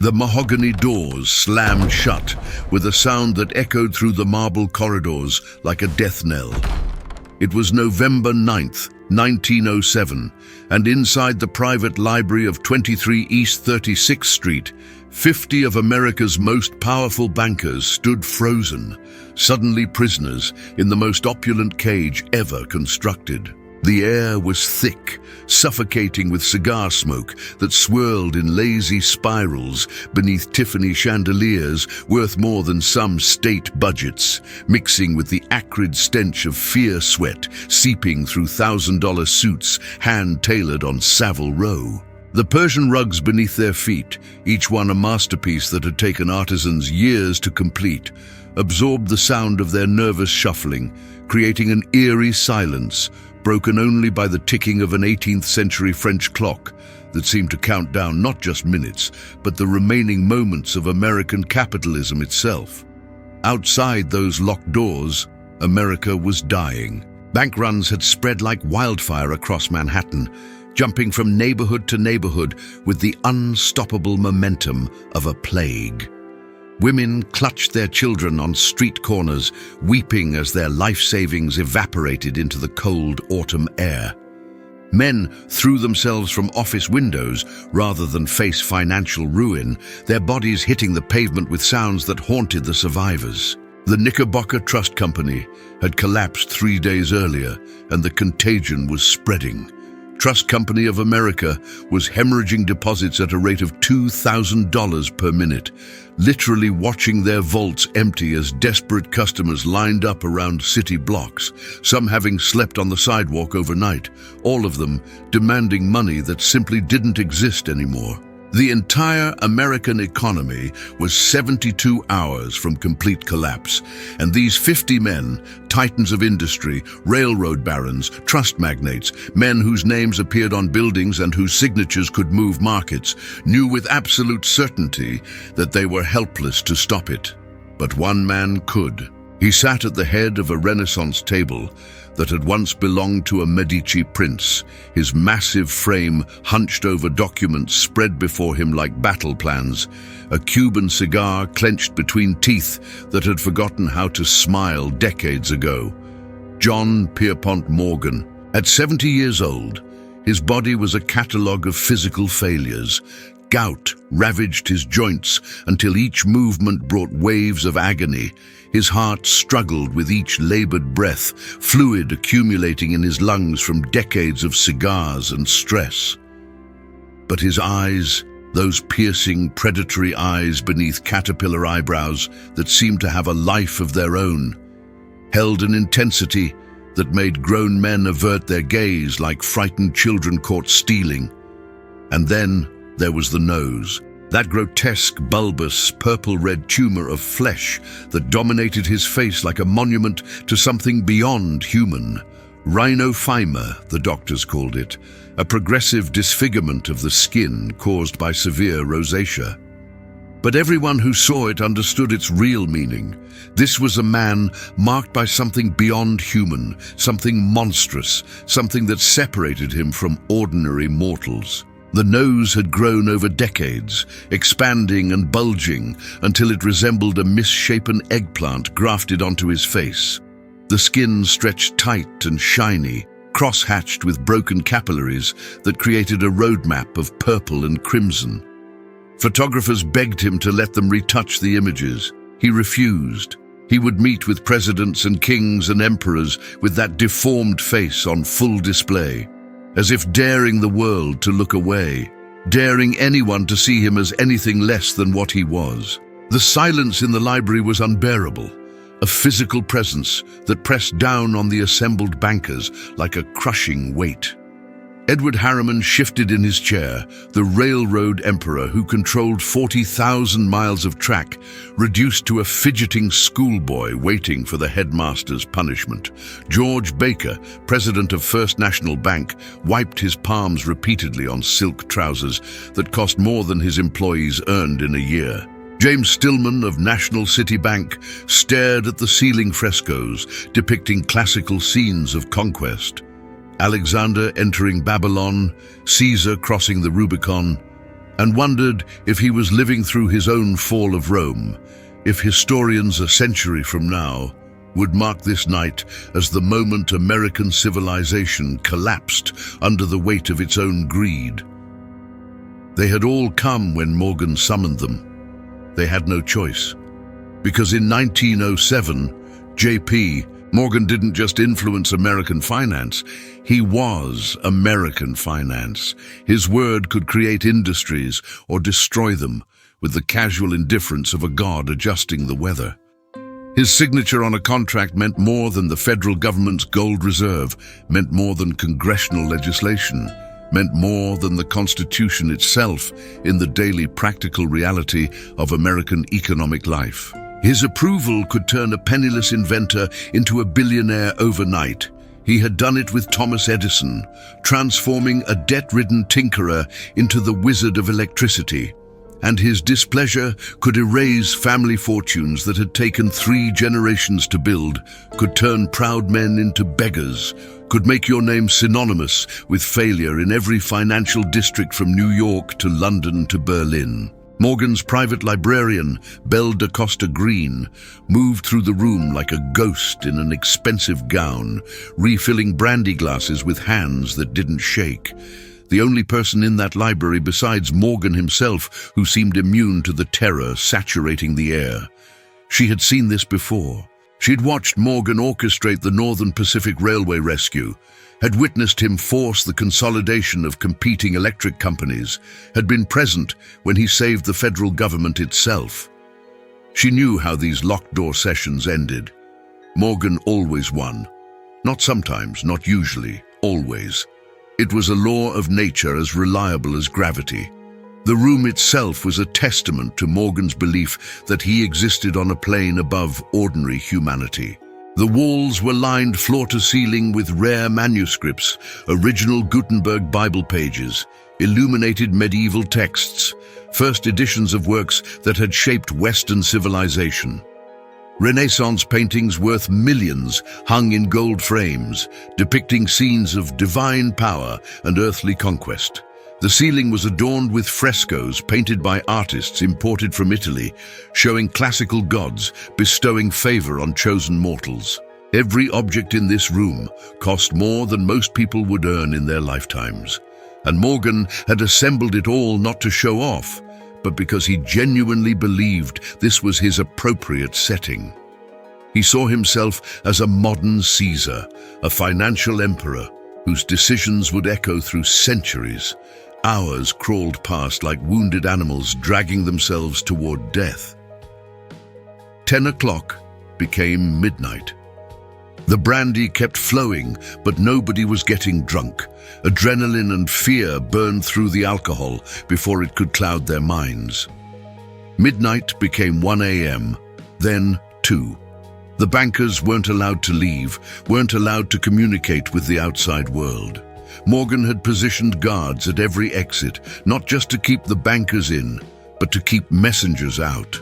The mahogany doors slammed shut with a sound that echoed through the marble corridors like a death knell. It was November 9th, 1907, and inside the private library of 23 East 36th Street, 50 of America's most powerful bankers stood frozen, suddenly prisoners in the most opulent cage ever constructed. The air was thick, suffocating with cigar smoke that swirled in lazy spirals beneath Tiffany chandeliers worth more than some state budgets, mixing with the acrid stench of fear sweat seeping through $1,000 suits hand-tailored on Savile Row. The Persian rugs beneath their feet, each one a masterpiece that had taken artisans years to complete, absorbed the sound of their nervous shuffling, creating an eerie silence, broken only by the ticking of an 18th century French clock that seemed to count down not just minutes, but the remaining moments of American capitalism itself. Outside those locked doors, America was dying. Bank runs had spread like wildfire across Manhattan, jumping from neighborhood to neighborhood with the unstoppable momentum of a plague. Women clutched their children on street corners, weeping as their life savings evaporated into the cold autumn air. Men threw themselves from office windows rather than face financial ruin, their bodies hitting the pavement with sounds that haunted the survivors. The Knickerbocker Trust Company had collapsed 3 days earlier, and the contagion was spreading. Trust Company of America was hemorrhaging deposits at a rate of $2,000 per minute, literally watching their vaults empty as desperate customers lined up around city blocks, some having slept on the sidewalk overnight, all of them demanding money that simply didn't exist anymore. The entire American economy was 72 hours from complete collapse, and these 50 men, titans of industry, railroad barons, trust magnates, men whose names appeared on buildings and whose signatures could move markets, knew with absolute certainty that they were helpless to stop it. But one man could. He sat at the head of a Renaissance table that had once belonged to a Medici prince, his massive frame hunched over documents spread before him like battle plans, a Cuban cigar clenched between teeth that had forgotten how to smile decades ago. John Pierpont Morgan. At 70 years old, his body was a catalogue of physical failures. Gout ravaged his joints until each movement brought waves of agony. His heart struggled with each labored breath, fluid accumulating in his lungs from decades of cigars and stress. But his eyes, those piercing, predatory eyes beneath caterpillar eyebrows that seemed to have a life of their own, held an intensity that made grown men avert their gaze like frightened children caught stealing. And then there was the nose. That grotesque, bulbous, purple-red tumor of flesh that dominated his face like a monument to something beyond human. Rhinophyma, the doctors called it, a progressive disfigurement of the skin caused by severe rosacea. But everyone who saw it understood its real meaning. This was a man marked by something beyond human, something monstrous, something that separated him from ordinary mortals. The nose had grown over decades, expanding and bulging until it resembled a misshapen eggplant grafted onto his face. The skin stretched tight and shiny, cross-hatched with broken capillaries that created a roadmap of purple and crimson. Photographers begged him to let them retouch the images. He refused. He would meet with presidents and kings and emperors with that deformed face on full display, as if daring the world to look away, daring anyone to see him as anything less than what he was. The silence in the library was unbearable, a physical presence that pressed down on the assembled bankers like a crushing weight. Edward Harriman shifted in his chair, the railroad emperor who controlled 40,000 miles of track, reduced to a fidgeting schoolboy waiting for the headmaster's punishment. George Baker, president of First National Bank, wiped his palms repeatedly on silk trousers that cost more than his employees earned in a year. James Stillman of National City Bank stared at the ceiling frescoes depicting classical scenes of conquest. Alexander entering Babylon, Caesar crossing the Rubicon. and wondered if he was living through his own fall of Rome, if historians a century from now would mark this night as the moment American civilization collapsed under the weight of its own greed. They had all come when Morgan summoned them. They had no choice. Because in 1907, J.P. Morgan didn't just influence American finance, he was American finance. His word could create industries or destroy them with the casual indifference of a god adjusting the weather. His signature on a contract meant more than the federal government's gold reserve, meant more than congressional legislation, meant more than the Constitution itself in the daily practical reality of American economic life. His approval could turn a penniless inventor into a billionaire overnight. He had done it with Thomas Edison, transforming a debt-ridden tinkerer into the wizard of electricity. And his displeasure could erase family fortunes that had taken 3 generations to build, could turn proud men into beggars, could make your name synonymous with failure in every financial district from New York to London to Berlin. Morgan's private librarian, Belle da Costa Green, moved through the room like a ghost in an expensive gown, refilling brandy glasses with hands that didn't shake. The only person in that library besides Morgan himself who seemed immune to the terror saturating the air. She had seen this before. She'd watched Morgan orchestrate the Northern Pacific Railway rescue, had witnessed him force the consolidation of competing electric companies, had been present when he saved the federal government itself. She knew how these locked-door sessions ended. Morgan always won. Not sometimes, not usually, always. It was a law of nature as reliable as gravity. The room itself was a testament to Morgan's belief that he existed on a plane above ordinary humanity. The walls were lined floor to ceiling with rare manuscripts, original Gutenberg Bible pages, illuminated medieval texts, first editions of works that had shaped Western civilization. Renaissance paintings worth millions hung in gold frames, depicting scenes of divine power and earthly conquest. The ceiling was adorned with frescoes painted by artists imported from Italy, showing classical gods bestowing favor on chosen mortals. Every object in this room cost more than most people would earn in their lifetimes. And Morgan had assembled it all not to show off, but because he genuinely believed this was his appropriate setting. He saw himself as a modern Caesar, a financial emperor whose decisions would echo through centuries. Hours crawled past like wounded animals dragging themselves toward death. 10 o'clock became midnight. The brandy kept flowing, but nobody was getting drunk. Adrenaline and fear burned through the alcohol before it could cloud their minds. Midnight became 1 a.m., then 2. The bankers weren't allowed to leave, weren't allowed to communicate with the outside world. Morgan had positioned guards at every exit, not just to keep the bankers in, but to keep messengers out.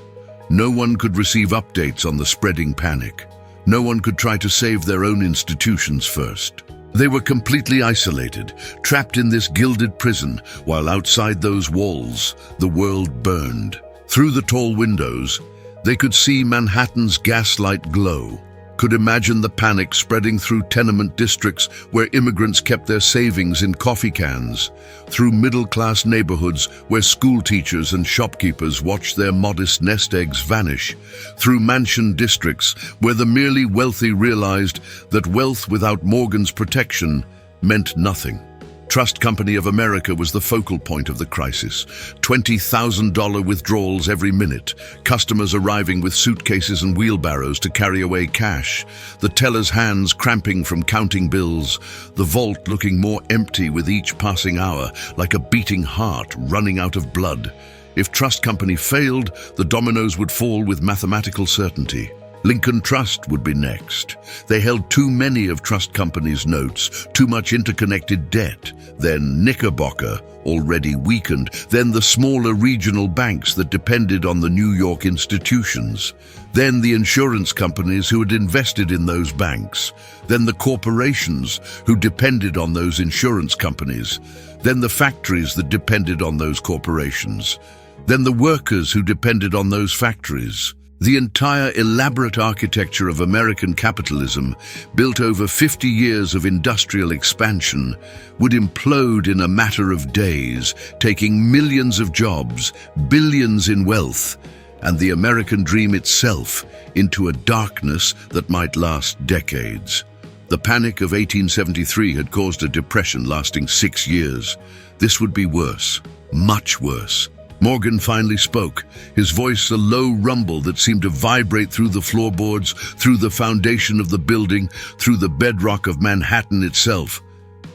No one could receive updates on the spreading panic. No one could try to save their own institutions first. They were completely isolated, trapped in this gilded prison, while outside those walls, the world burned. Through the tall windows, they could see Manhattan's gaslight glow, could imagine the panic spreading through tenement districts where immigrants kept their savings in coffee cans, through middle-class neighborhoods where school teachers and shopkeepers watched their modest nest eggs vanish, through mansion districts where the merely wealthy realized that wealth without Morgan's protection meant nothing. Trust Company of America was the focal point of the crisis. $20,000 withdrawals every minute, customers arriving with suitcases and wheelbarrows to carry away cash, the teller's hands cramping from counting bills, the vault looking more empty with each passing hour, like a beating heart running out of blood. If Trust Company failed, the dominoes would fall with mathematical certainty. Lincoln Trust would be next. They held too many of Trust Company's notes, too much interconnected debt. Then Knickerbocker, already weakened. Then the smaller regional banks that depended on the New York institutions. Then the insurance companies who had invested in those banks. Then the corporations who depended on those insurance companies. Then the factories that depended on those corporations. Then the workers who depended on those factories. The entire elaborate architecture of American capitalism, built over 50 years of industrial expansion, would implode in a matter of days, taking millions of jobs, billions in wealth, and the American dream itself into a darkness that might last decades. The Panic of 1873 had caused a depression lasting 6 years. This would be worse, much worse. Morgan finally spoke, his voice a low rumble that seemed to vibrate through the floorboards, through the foundation of the building, through the bedrock of Manhattan itself.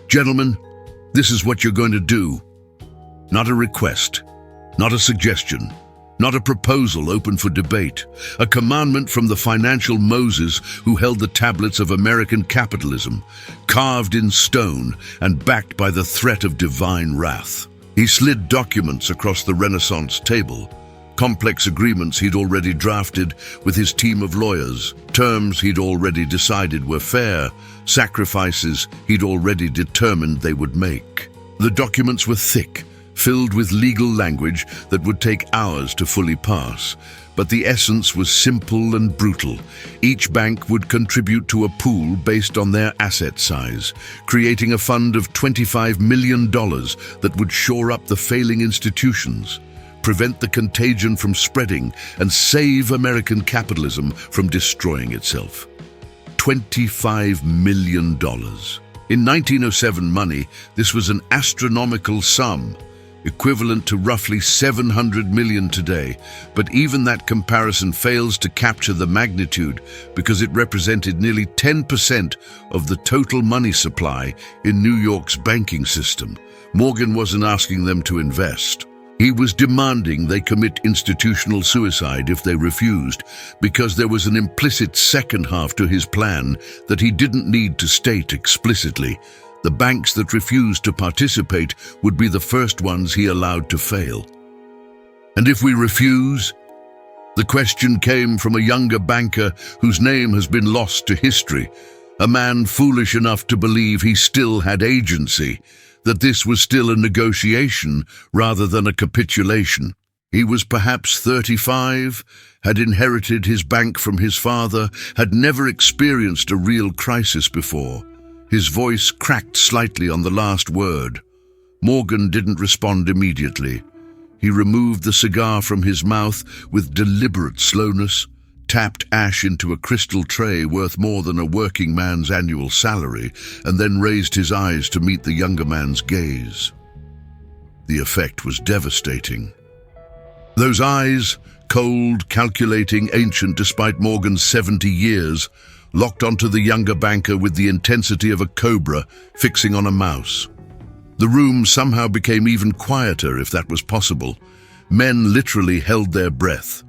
"Gentlemen, this is what you're going to do. Not a request, not a suggestion, not a proposal open for debate, a commandment from the financial Moses who held the tablets of American capitalism, carved in stone and backed by the threat of divine wrath." He slid documents across the Renaissance table, complex agreements he'd already drafted with his team of lawyers, terms he'd already decided were fair, sacrifices he'd already determined they would make. The documents were thick, filled with legal language that would take hours to fully parse, but the essence was simple and brutal. Each bank would contribute to a pool based on their asset size, creating a fund of $25 million that would shore up the failing institutions, prevent the contagion from spreading, and save American capitalism from destroying itself. $25 million. In 1907 money, this was an astronomical sum, equivalent to roughly 700 million today, but even that comparison fails to capture the magnitude because it represented nearly 10% of the total money supply in New York's banking system. Morgan wasn't asking them to invest. He was demanding they commit institutional suicide if they refused, because there was an implicit second half to his plan that he didn't need to state explicitly. The banks that refused to participate would be the first ones he allowed to fail. "And if we refuse?" The question came from a younger banker whose name has been lost to history, a man foolish enough to believe he still had agency, that this was still a negotiation rather than a capitulation. He was perhaps 35, had inherited his bank from his father, had never experienced a real crisis before. His voice cracked slightly on the last word. Morgan didn't respond immediately. He removed the cigar from his mouth with deliberate slowness, tapped ash into a crystal tray worth more than a working man's annual salary, and then raised his eyes to meet the younger man's gaze. The effect was devastating. Those eyes, cold, calculating, ancient despite Morgan's 70 years, locked onto the younger banker with the intensity of a cobra fixing on a mouse. The room somehow became even quieter, if that was possible. Men literally held their breath.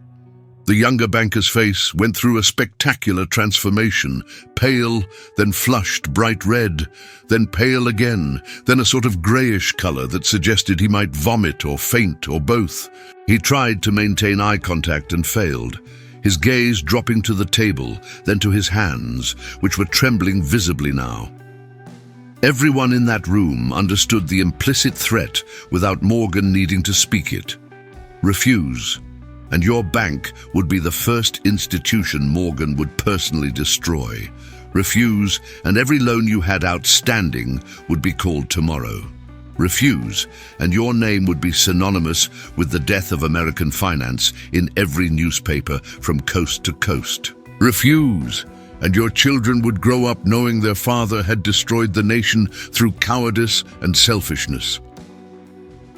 The younger banker's face went through a spectacular transformation, pale, then flushed bright red, then pale again, then a sort of greyish colour that suggested he might vomit or faint or both. He tried to maintain eye contact and failed, his gaze dropping to the table, then to his hands, which were trembling visibly now. Everyone in that room understood the implicit threat without Morgan needing to speak it. Refuse, and your bank would be the first institution Morgan would personally destroy. Refuse, and every loan you had outstanding would be called tomorrow. Refuse, and your name would be synonymous with the death of American finance in every newspaper from coast to coast. Refuse, and your children would grow up knowing their father had destroyed the nation through cowardice and selfishness.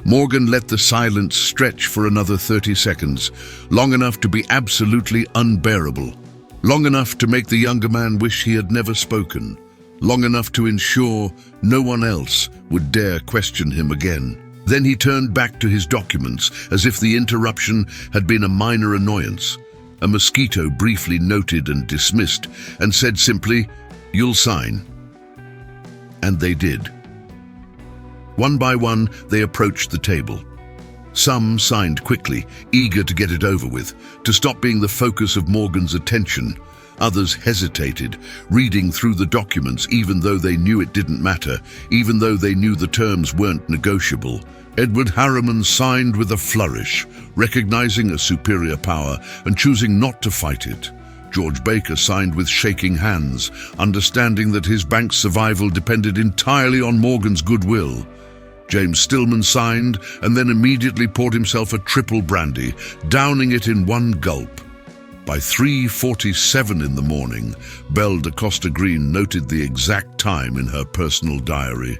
Morgan let the silence stretch for another 30 seconds, long enough to be absolutely unbearable, long enough to make the younger man wish he had never spoken, long enough to ensure no one else would dare question him again. Then he turned back to his documents as if the interruption had been a minor annoyance. A mosquito briefly noted and dismissed, and said simply, "You'll sign." And they did. One by one, they approached the table. Some signed quickly, eager to get it over with, to stop being the focus of Morgan's attention. Others hesitated, reading through the documents even though they knew it didn't matter, even though they knew the terms weren't negotiable. Edward Harriman signed with a flourish, recognizing a superior power and choosing not to fight it. George Baker signed with shaking hands, understanding that his bank's survival depended entirely on Morgan's goodwill. James Stillman signed and then immediately poured himself a triple brandy, downing it in one gulp. By 3:47 in the morning, Belle de Costa Green noted the exact time in her personal diary.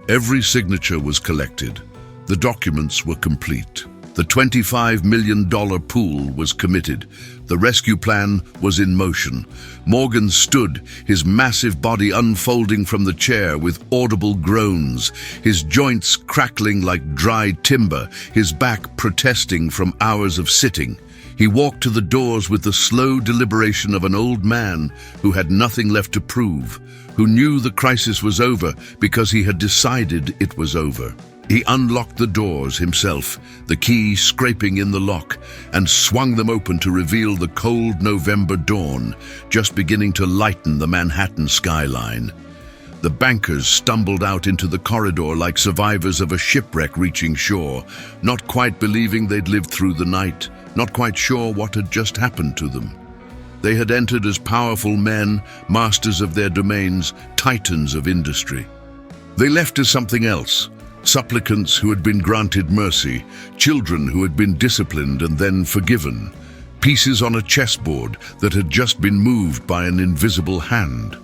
Every signature was collected. The documents were complete. The $25 million pool was committed. The rescue plan was in motion. Morgan stood, his massive body unfolding from the chair with audible groans, his joints crackling like dry timber, his back protesting from hours of sitting. He walked to the doors with the slow deliberation of an old man who had nothing left to prove, who knew the crisis was over because he had decided it was over. He unlocked the doors himself, the key scraping in the lock, and swung them open to reveal the cold November dawn, just beginning to lighten the Manhattan skyline. The bankers stumbled out into the corridor like survivors of a shipwreck reaching shore, not quite believing they'd lived through the night, not quite sure what had just happened to them. They had entered as powerful men, masters of their domains, titans of industry. They left as something else. Supplicants who had been granted mercy, children who had been disciplined and then forgiven, pieces on a chessboard that had just been moved by an invisible hand.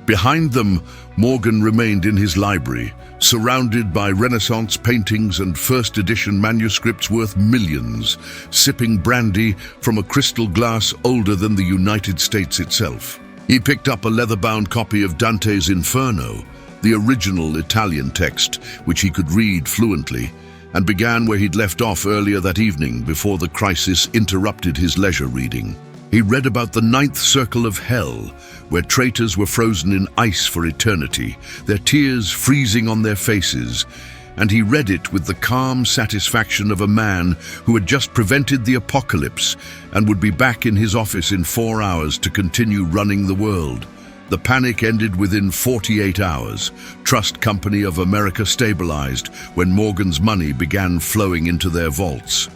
Behind them, Morgan remained in his library, surrounded by Renaissance paintings and first edition manuscripts worth millions, sipping brandy from a crystal glass older than the United States itself. He picked up a leather-bound copy of Dante's Inferno, the original Italian text, which he could read fluently, and began where he'd left off earlier that evening before the crisis interrupted his leisure reading. He read about the ninth circle of hell, where traitors were frozen in ice for eternity, their tears freezing on their faces, and he read it with the calm satisfaction of a man who had just prevented the apocalypse and would be back in his office in 4 hours to continue running the world. The panic ended within 48 hours. Trust Company of America stabilized when Morgan's money began flowing into their vaults.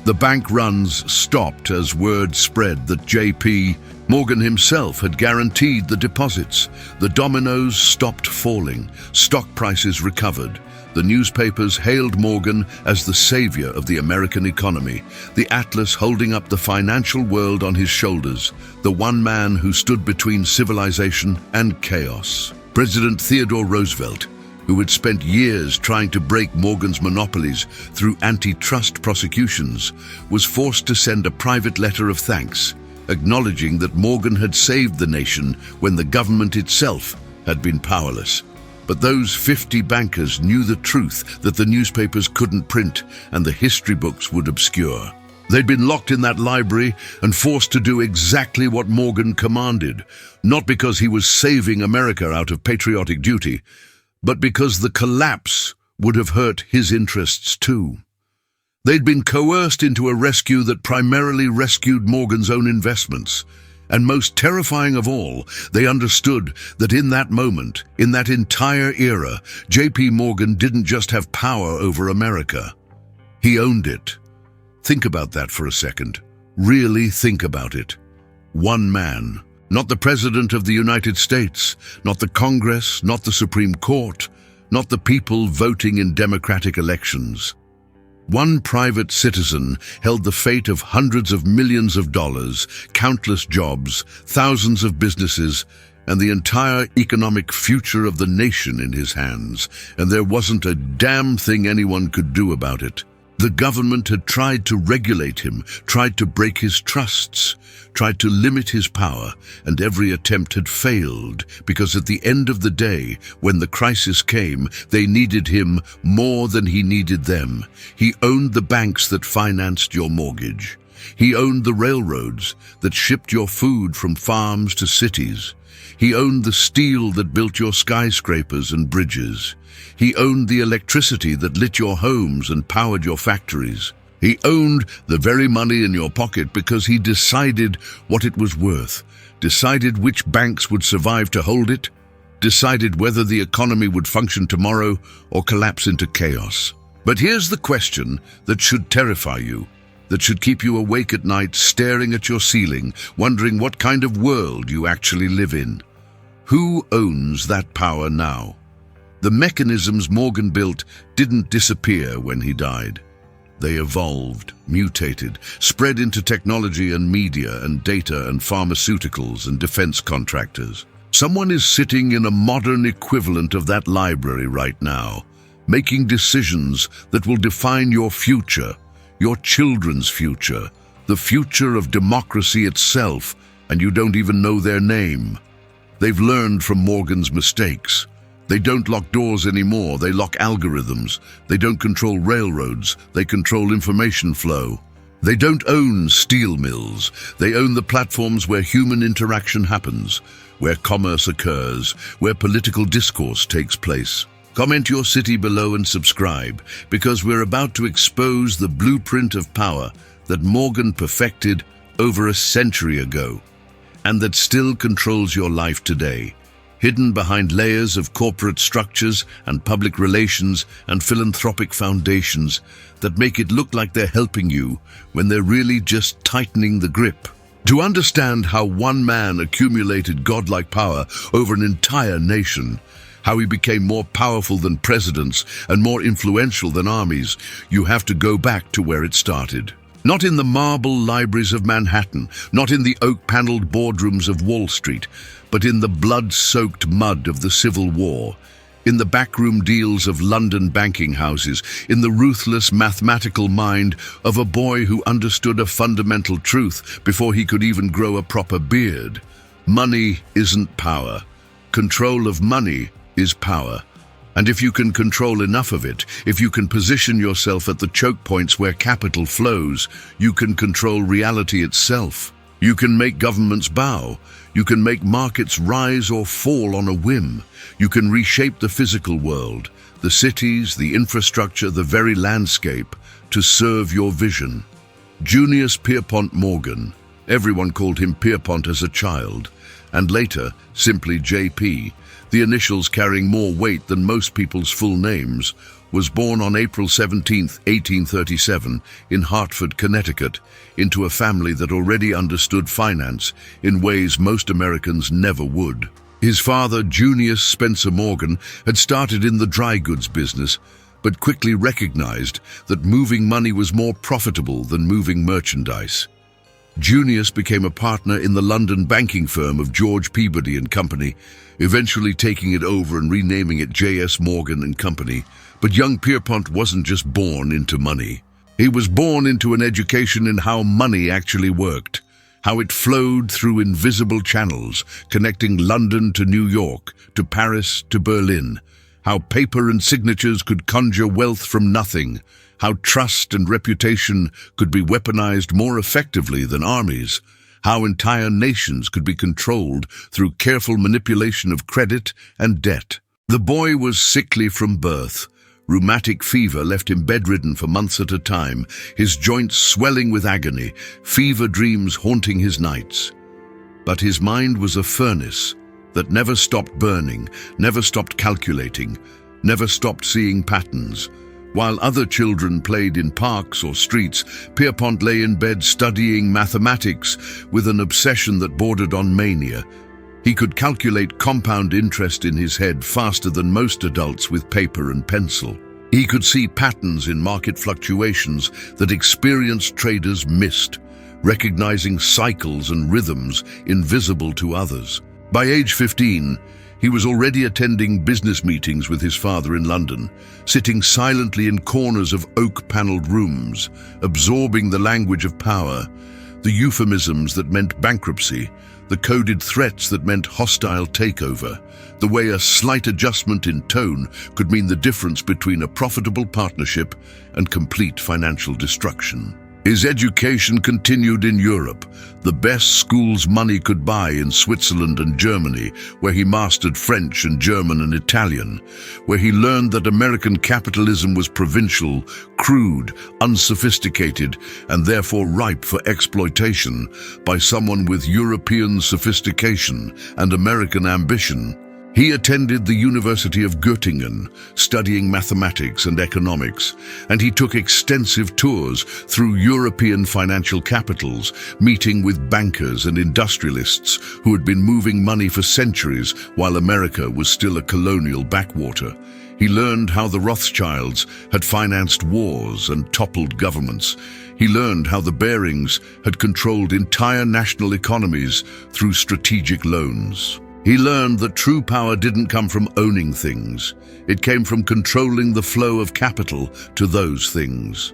The bank runs stopped as word spread that J.P. Morgan himself had guaranteed the deposits. The dominoes stopped falling. Stock prices recovered. The newspapers hailed Morgan as the savior of the American economy, the Atlas holding up the financial world on his shoulders, the one man who stood between civilization and chaos. President Theodore Roosevelt, who had spent years trying to break Morgan's monopolies through antitrust prosecutions, was forced to send a private letter of thanks, acknowledging that Morgan had saved the nation when the government itself had been powerless. But those 50 bankers knew the truth that the newspapers couldn't print and the history books would obscure. They'd been locked in that library and forced to do exactly what Morgan commanded, not because he was saving America out of patriotic duty, but because the collapse would have hurt his interests too. They'd been coerced into a rescue that primarily rescued Morgan's own investments. And most terrifying of all, they understood that in that moment, in that entire era, J.P. Morgan didn't just have power over America. He owned it. Think about that for a second. Really think about it. One man. Not the President of the United States, not the Congress, not the Supreme Court, not the people voting in democratic elections. One private citizen held the fate of hundreds of millions of dollars, countless jobs, thousands of businesses, and the entire economic future of the nation in his hands, and there wasn't a damn thing anyone could do about it. The government had tried to regulate him, tried to break his trusts, tried to limit his power, and every attempt had failed because at the end of the day, when the crisis came, they needed him more than he needed them. He owned the banks that financed your mortgage. He owned the railroads that shipped your food from farms to cities. He owned the steel that built your skyscrapers and bridges. He owned the electricity that lit your homes and powered your factories. He owned the very money in your pocket because he decided what it was worth, decided which banks would survive to hold it, decided whether the economy would function tomorrow or collapse into chaos. But here's the question that should terrify you, that should keep you awake at night staring at your ceiling, wondering what kind of world you actually live in. Who owns that power now? The mechanisms Morgan built didn't disappear when he died. They evolved, mutated, spread into technology and media and data and pharmaceuticals and defense contractors. Someone is sitting in a modern equivalent of that library right now, making decisions that will define your future, your children's future, the future of democracy itself, and you don't even know their name. They've learned from Morgan's mistakes. They don't lock doors anymore, they lock algorithms. They don't control railroads, they control information flow. They don't own steel mills, they own the platforms where human interaction happens, where commerce occurs, where political discourse takes place. Comment your city below and subscribe, because we're about to expose the blueprint of power that Morgan perfected over a century ago, and that still controls your life today. Hidden behind layers of corporate structures and public relations and philanthropic foundations that make it look like they're helping you when they're really just tightening the grip. To understand how one man accumulated godlike power over an entire nation, how he became more powerful than presidents and more influential than armies, you have to go back to where it started. Not in the marble libraries of Manhattan, not in the oak-paneled boardrooms of Wall Street, but in the blood-soaked mud of the Civil War, in the backroom deals of London banking houses, in the ruthless mathematical mind of a boy who understood a fundamental truth before he could even grow a proper beard. Money isn't power. Control of money is power. And if you can control enough of it, if you can position yourself at the choke points where capital flows, you can control reality itself. You can make governments bow. You can make markets rise or fall on a whim. You can reshape the physical world, the cities, the infrastructure, the very landscape, to serve your vision. Junius Pierpont Morgan, everyone called him Pierpont as a child, and later simply JP, the initials carrying more weight than most people's full names, was born on April 17, 1837, in Hartford, Connecticut, into a family that already understood finance in ways most Americans never would. His father, Junius Spencer Morgan, had started in the dry goods business, but quickly recognized that moving money was more profitable than moving merchandise. Junius became a partner in the London banking firm of George Peabody and Company, eventually taking it over and renaming it J.S. Morgan and Company. But young Pierpont wasn't just born into money. He was born into an education in how money actually worked, how it flowed through invisible channels, connecting London to New York, to Paris to Berlin, how paper and signatures could conjure wealth from nothing, how trust and reputation could be weaponized more effectively than armies, how entire nations could be controlled through careful manipulation of credit and debt. The boy was sickly from birth. Rheumatic fever left him bedridden for months at a time, his joints swelling with agony, fever dreams haunting his nights. But his mind was a furnace that never stopped burning, never stopped calculating, never stopped seeing patterns. While other children played in parks or streets, Pierpont lay in bed studying mathematics with an obsession that bordered on mania. He could calculate compound interest in his head faster than most adults with paper and pencil. He could see patterns in market fluctuations that experienced traders missed, recognizing cycles and rhythms invisible to others. By age 15, he was already attending business meetings with his father in London, sitting silently in corners of oak-paneled rooms, absorbing the language of power, the euphemisms that meant bankruptcy, the coded threats that meant hostile takeover, the way a slight adjustment in tone could mean the difference between a profitable partnership and complete financial destruction. His education continued in Europe, the best schools money could buy in Switzerland and Germany, where he mastered French and German and Italian, where he learned that American capitalism was provincial, crude, unsophisticated, and therefore ripe for exploitation by someone with European sophistication and American ambition. He attended the University of Göttingen, studying mathematics and economics, and he took extensive tours through European financial capitals, meeting with bankers and industrialists who had been moving money for centuries while America was still a colonial backwater. He learned how the Rothschilds had financed wars and toppled governments. He learned how the Barings had controlled entire national economies through strategic loans. He learned that true power didn't come from owning things. It came from controlling the flow of capital to those things.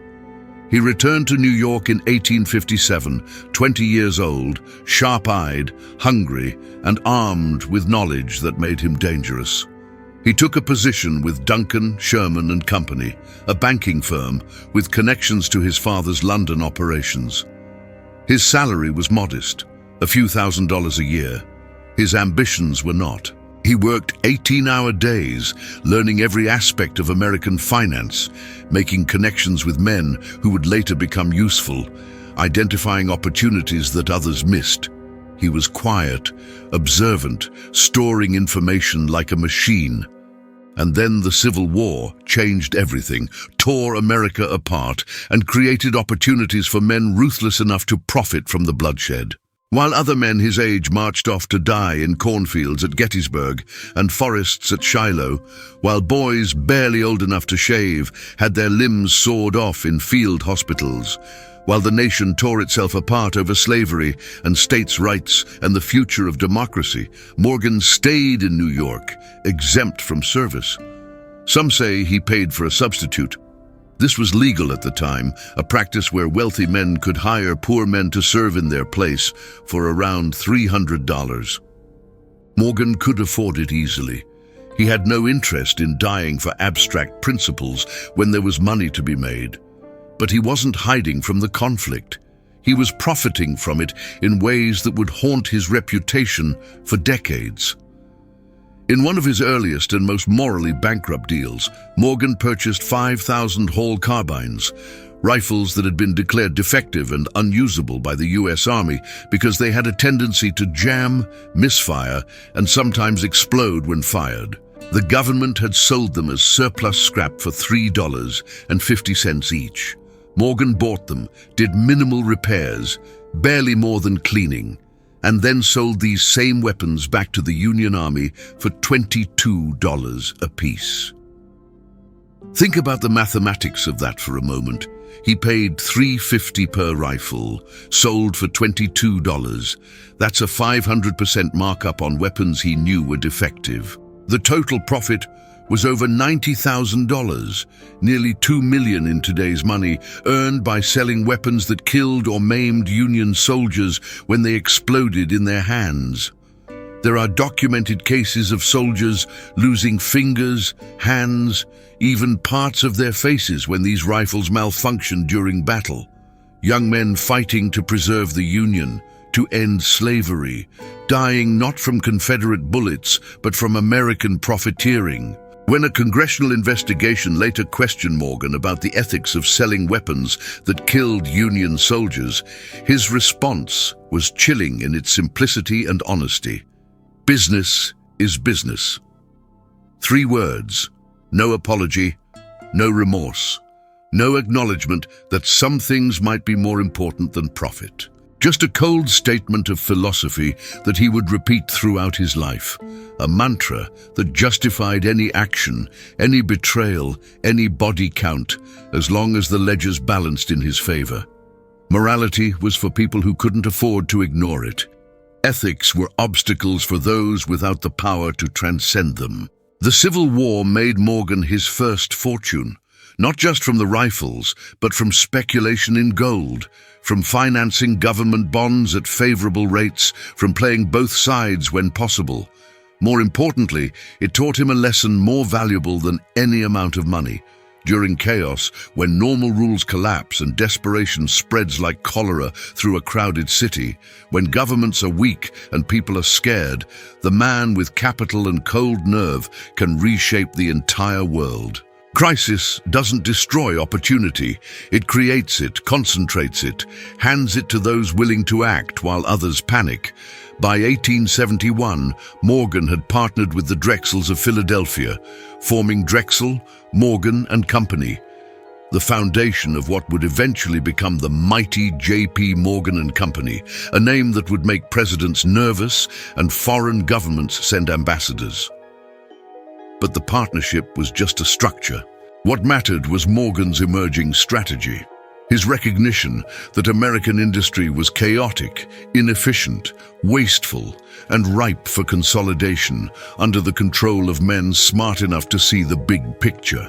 He returned to New York in 1857, 20 years old, sharp-eyed, hungry, and armed with knowledge that made him dangerous. He took a position with Duncan, Sherman and Company, a banking firm with connections to his father's London operations. His salary was modest, a few $1,000s a year. His ambitions were not. He worked 18-hour days, learning every aspect of American finance, making connections with men who would later become useful, identifying opportunities that others missed. He was quiet, observant, storing information like a machine. And then the Civil War changed everything, tore America apart, and created opportunities for men ruthless enough to profit from the bloodshed. While other men his age marched off to die in cornfields at Gettysburg and forests at Shiloh, while boys barely old enough to shave had their limbs sawed off in field hospitals, while the nation tore itself apart over slavery and states' rights and the future of democracy, Morgan stayed in New York, exempt from service. Some say he paid for a substitute. This was legal at the time, a practice where wealthy men could hire poor men to serve in their place for around $300. Morgan could afford it easily. He had no interest in dying for abstract principles when there was money to be made. But he wasn't hiding from the conflict. He was profiting from it in ways that would haunt his reputation for decades. In one of his earliest and most morally bankrupt deals, Morgan purchased 5,000 Hall carbines, rifles that had been declared defective and unusable by the U.S. Army because they had a tendency to jam, misfire, and sometimes explode when fired. The government had sold them as surplus scrap for $3.50 each. Morgan bought them, did minimal repairs, barely more than cleaning, and then sold these same weapons back to the Union Army for $22 apiece. Think about the mathematics of that for a moment. He paid $3.50 per rifle, sold for $22. That's a 500% markup on weapons he knew were defective. The total profit was over $90,000, nearly $2 million in today's money, earned by selling weapons that killed or maimed Union soldiers when they exploded in their hands. There are documented cases of soldiers losing fingers, hands, even parts of their faces when these rifles malfunctioned during battle. Young men fighting to preserve the Union, to end slavery, dying not from Confederate bullets, but from American profiteering. When a congressional investigation later questioned Morgan about the ethics of selling weapons that killed Union soldiers, his response was chilling in its simplicity and honesty. Business is business. 3 words, no apology, no remorse, no acknowledgement that some things might be more important than profit. Just a cold statement of philosophy that he would repeat throughout his life, a mantra that justified any action, any betrayal, any body count, as long as the ledgers balanced in his favor. Morality was for people who couldn't afford to ignore it. Ethics were obstacles for those without the power to transcend them. The Civil War made Morgan his first fortune, not just from the rifles, but from speculation in gold, from financing government bonds at favorable rates, from playing both sides when possible. More importantly, it taught him a lesson more valuable than any amount of money: During chaos, when normal rules collapse and desperation spreads like cholera through a crowded city, when governments are weak and people are scared, the man with capital and cold nerve can reshape the entire world. Crisis doesn't destroy opportunity. It creates it, concentrates it, hands it to those willing to act while others panic. By 1871, Morgan had partnered with the Drexels of Philadelphia, forming Drexel, Morgan and Company, the foundation of what would eventually become the mighty J.P. Morgan and Company, a name that would make presidents nervous and foreign governments send ambassadors. But the partnership was just a structure. What mattered was Morgan's emerging strategy. His recognition that American industry was chaotic, inefficient, wasteful, and ripe for consolidation under the control of men smart enough to see the big picture.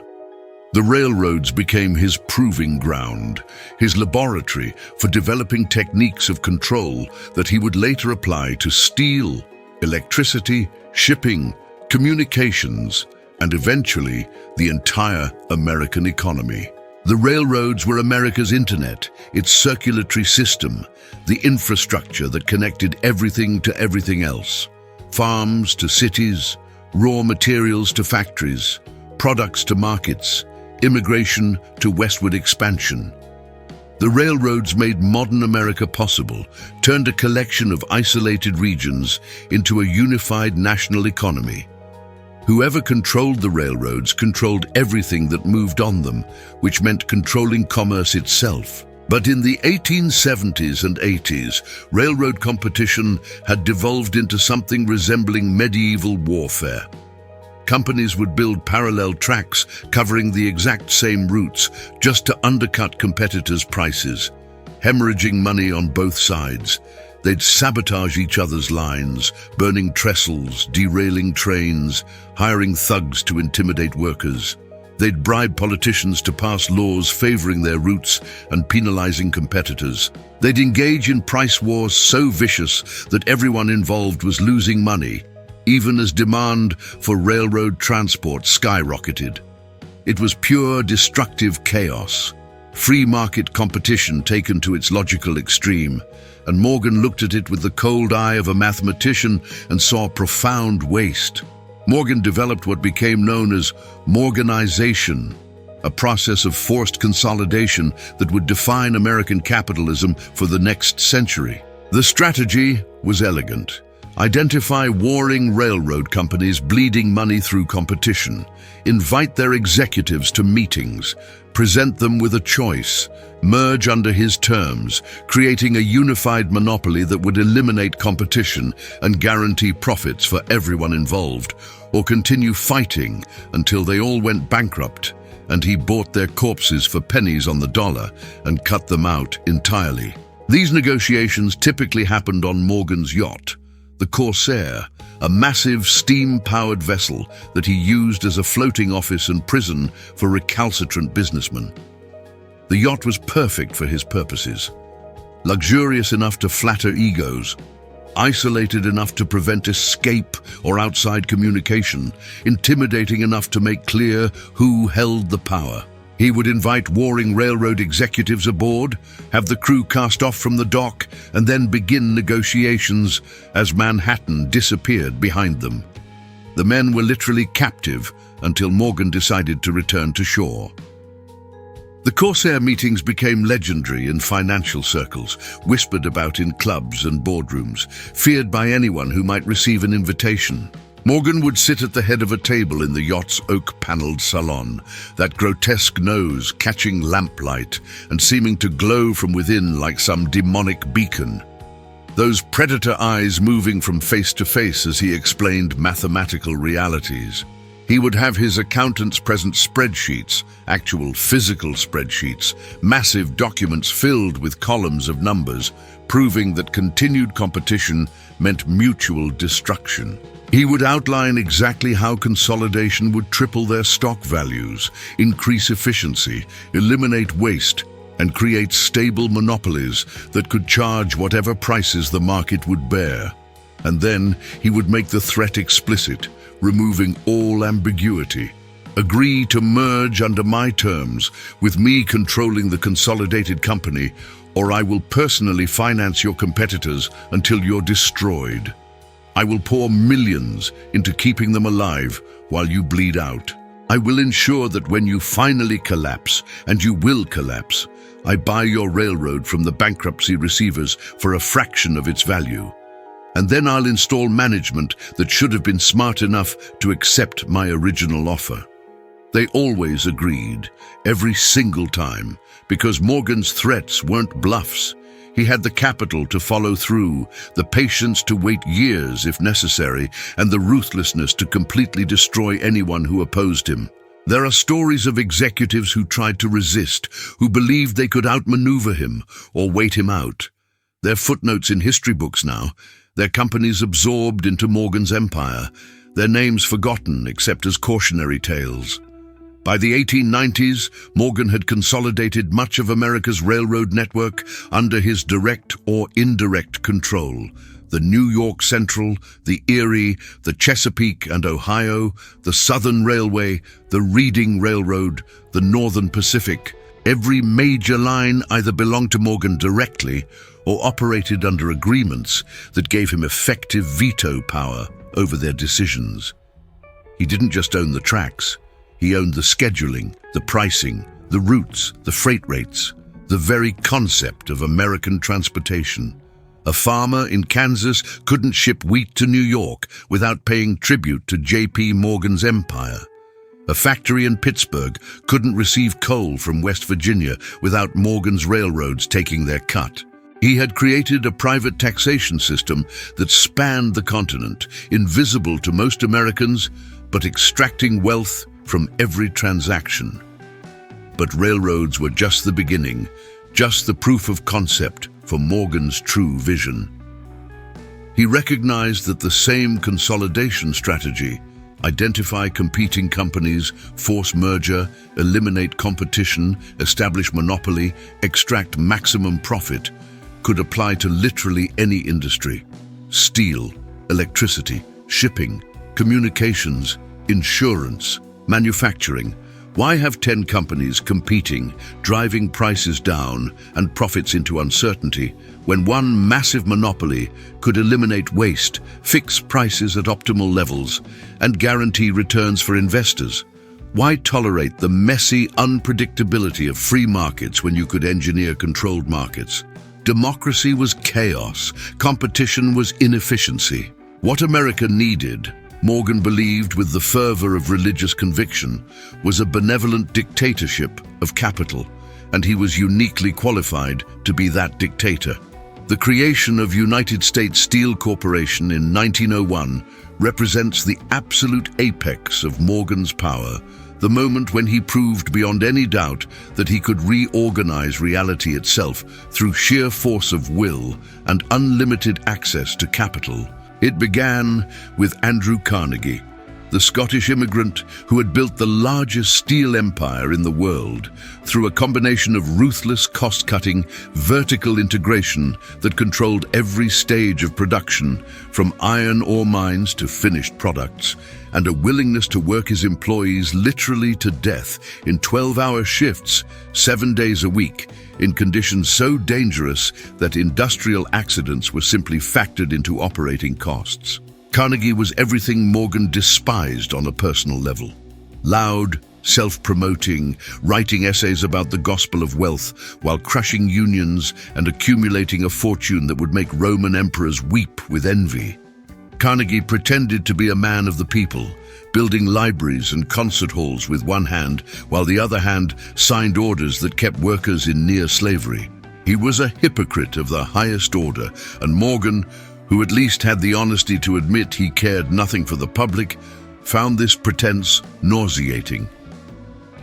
The railroads became his proving ground, his laboratory for developing techniques of control that he would later apply to steel, electricity, shipping, communications, and eventually the entire American economy. The railroads were America's internet, its circulatory system, the infrastructure that connected everything to everything else. Farms to cities, raw materials to factories, products to markets, immigration to westward expansion. The railroads made modern America possible, turned a collection of isolated regions into a unified national economy. Whoever controlled the railroads controlled everything that moved on them, which meant controlling commerce itself. But in the 1870s and 80s, railroad competition had devolved into something resembling medieval warfare. Companies would build parallel tracks covering the exact same routes just to undercut competitors' prices, hemorrhaging money on both sides. They'd sabotage each other's lines, burning trestles, derailing trains, hiring thugs to intimidate workers. They'd bribe politicians to pass laws favoring their routes and penalizing competitors. They'd engage in price wars so vicious that everyone involved was losing money, even as demand for railroad transport skyrocketed. It was pure destructive chaos, free market competition taken to its logical extreme, and Morgan looked at it with the cold eye of a mathematician and saw profound waste. Morgan developed what became known as Morganization, a process of forced consolidation that would define American capitalism for the next century. The strategy was elegant. Identify warring railroad companies bleeding money through competition. Invite their executives to meetings. Present them with a choice. Merge under his terms, creating a unified monopoly that would eliminate competition and guarantee profits for everyone involved, or continue fighting until they all went bankrupt and he bought their corpses for pennies on the dollar and cut them out entirely. These negotiations typically happened on Morgan's yacht, the Corsair, a massive steam-powered vessel that he used as a floating office and prison for recalcitrant businessmen. The yacht was perfect for his purposes, luxurious enough to flatter egos, isolated enough to prevent escape or outside communication, intimidating enough to make clear who held the power. He would invite warring railroad executives aboard, have the crew cast off from the dock, and then begin negotiations as Manhattan disappeared behind them. The men were literally captive until Morgan decided to return to shore. The Corsair meetings became legendary in financial circles, whispered about in clubs and boardrooms, feared by anyone who might receive an invitation. Morgan would sit at the head of a table in the yacht's oak-paneled salon, that grotesque nose catching lamplight and seeming to glow from within like some demonic beacon. Those predator eyes moving from face to face as he explained mathematical realities. He would have his accountants present spreadsheets, actual physical spreadsheets, massive documents filled with columns of numbers, proving that continued competition meant mutual destruction. He would outline exactly how consolidation would triple their stock values, increase efficiency, eliminate waste, and create stable monopolies that could charge whatever prices the market would bear. And then he would make the threat explicit, removing all ambiguity. Agree to merge under my terms, with me controlling the consolidated company, or I will personally finance your competitors until you're destroyed. I will pour millions into keeping them alive while you bleed out. I will ensure that when you finally collapse, and you will collapse, I buy your railroad from the bankruptcy receivers for a fraction of its value. And then I'll install management that should have been smart enough to accept my original offer. They always agreed, every single time, because Morgan's threats weren't bluffs. He had the capital to follow through, the patience to wait years if necessary, and the ruthlessness to completely destroy anyone who opposed him. There are stories of executives who tried to resist, who believed they could outmaneuver him or wait him out. They're footnotes in history books now, their companies absorbed into Morgan's empire, their names forgotten except as cautionary tales. By the 1890s, Morgan had consolidated much of America's railroad network under his direct or indirect control. The New York Central, the Erie, the Chesapeake and Ohio, the Southern Railway, the Reading Railroad, the Northern Pacific. Every major line either belonged to Morgan directly or operated under agreements that gave him effective veto power over their decisions. He didn't just own the tracks. He owned the scheduling, the pricing, the routes, the freight rates, the very concept of American transportation. A farmer in Kansas couldn't ship wheat to New York without paying tribute to J.P. Morgan's empire. A factory in Pittsburgh couldn't receive coal from West Virginia without Morgan's railroads taking their cut. He had created a private taxation system that spanned the continent, invisible to most Americans, but extracting wealth from every transaction. But railroads were just the beginning, just the proof of concept for Morgan's true vision. He recognized that the same consolidation strategy, identify competing companies, force merger, eliminate competition, establish monopoly, extract maximum profit, could apply to literally any industry. Steel, electricity, shipping, communications, insurance, manufacturing. Why have 10 companies competing, driving prices down and profits into uncertainty, when one massive monopoly could eliminate waste, fix prices at optimal levels, and guarantee returns for investors? Why tolerate the messy unpredictability of free markets when you could engineer controlled markets? Democracy was chaos. Competition was inefficiency. What America needed, Morgan believed with the fervor of religious conviction, was a benevolent dictatorship of capital, and he was uniquely qualified to be that dictator. The creation of United States Steel Corporation in 1901 represents the absolute apex of Morgan's power, the moment when he proved beyond any doubt that he could reorganize reality itself through sheer force of will and unlimited access to capital. It began with Andrew Carnegie, the Scottish immigrant who had built the largest steel empire in the world through a combination of ruthless cost-cutting, vertical integration that controlled every stage of production, from iron ore mines to finished products, and a willingness to work his employees literally to death in 12-hour shifts, 7 days a week, in conditions so dangerous that industrial accidents were simply factored into operating costs. Carnegie was everything Morgan despised on a personal level. Loud, self-promoting, writing essays about the gospel of wealth while crushing unions and accumulating a fortune that would make Roman emperors weep with envy. Carnegie pretended to be a man of the people, building libraries and concert halls with one hand, while the other hand signed orders that kept workers in near slavery. He was a hypocrite of the highest order, and Morgan, who at least had the honesty to admit he cared nothing for the public, found this pretense nauseating.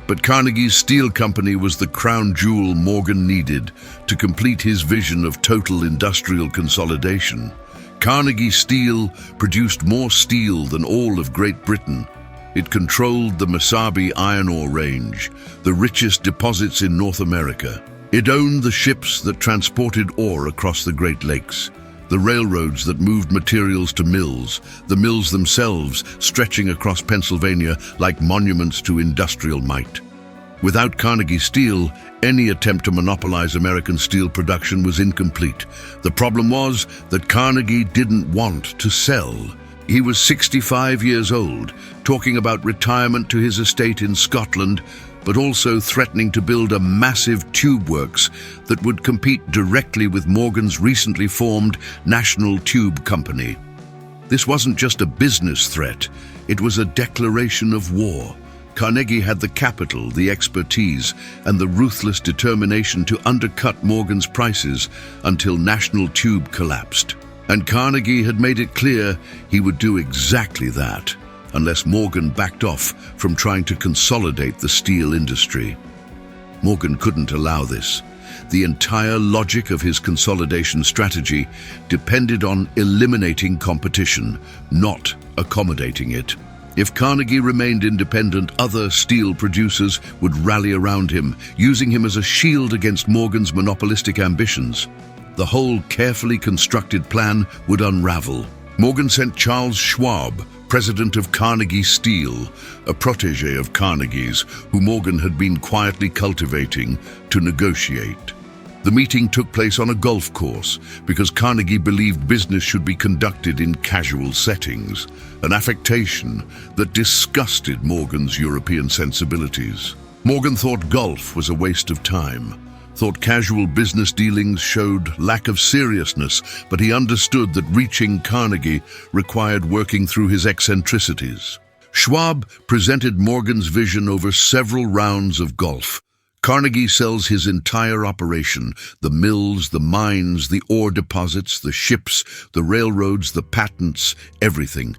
But Carnegie's steel company was the crown jewel Morgan needed to complete his vision of total industrial consolidation. Carnegie Steel produced more steel than all of Great Britain. It controlled the Mesabi iron ore range, the richest deposits in North America. It owned the ships that transported ore across the Great Lakes. the railroads that moved materials to mills, the mills themselves stretching across Pennsylvania like monuments to industrial might. Without Carnegie Steel, any attempt to monopolize American steel production was incomplete. The problem was that Carnegie didn't want to sell. He was 65 years old, talking about retirement to his estate in Scotland, but also threatening to build a massive tube works that would compete directly with Morgan's recently formed National Tube Company. This wasn't just a business threat, it was a declaration of war. Carnegie had the capital, the expertise, and the ruthless determination to undercut Morgan's prices until National Tube collapsed. And Carnegie had made it clear he would do exactly that, unless Morgan backed off from trying to consolidate the steel industry. Morgan couldn't allow this. The entire logic of his consolidation strategy depended on eliminating competition, not accommodating it. If Carnegie remained independent, other steel producers would rally around him, using him as a shield against Morgan's monopolistic ambitions. The whole carefully constructed plan would unravel. Morgan sent Charles Schwab, president of Carnegie Steel, a protege of Carnegie's, who Morgan had been quietly cultivating, to negotiate. The meeting took place on a golf course because Carnegie believed business should be conducted in casual settings, an affectation that disgusted Morgan's European sensibilities. Morgan thought golf was a waste of time, thought casual business dealings showed lack of seriousness, but he understood that reaching Carnegie required working through his eccentricities. Schwab presented Morgan's vision over several rounds of golf. Carnegie sells his entire operation, the mills, the mines, the ore deposits, the ships, the railroads, the patents, everything,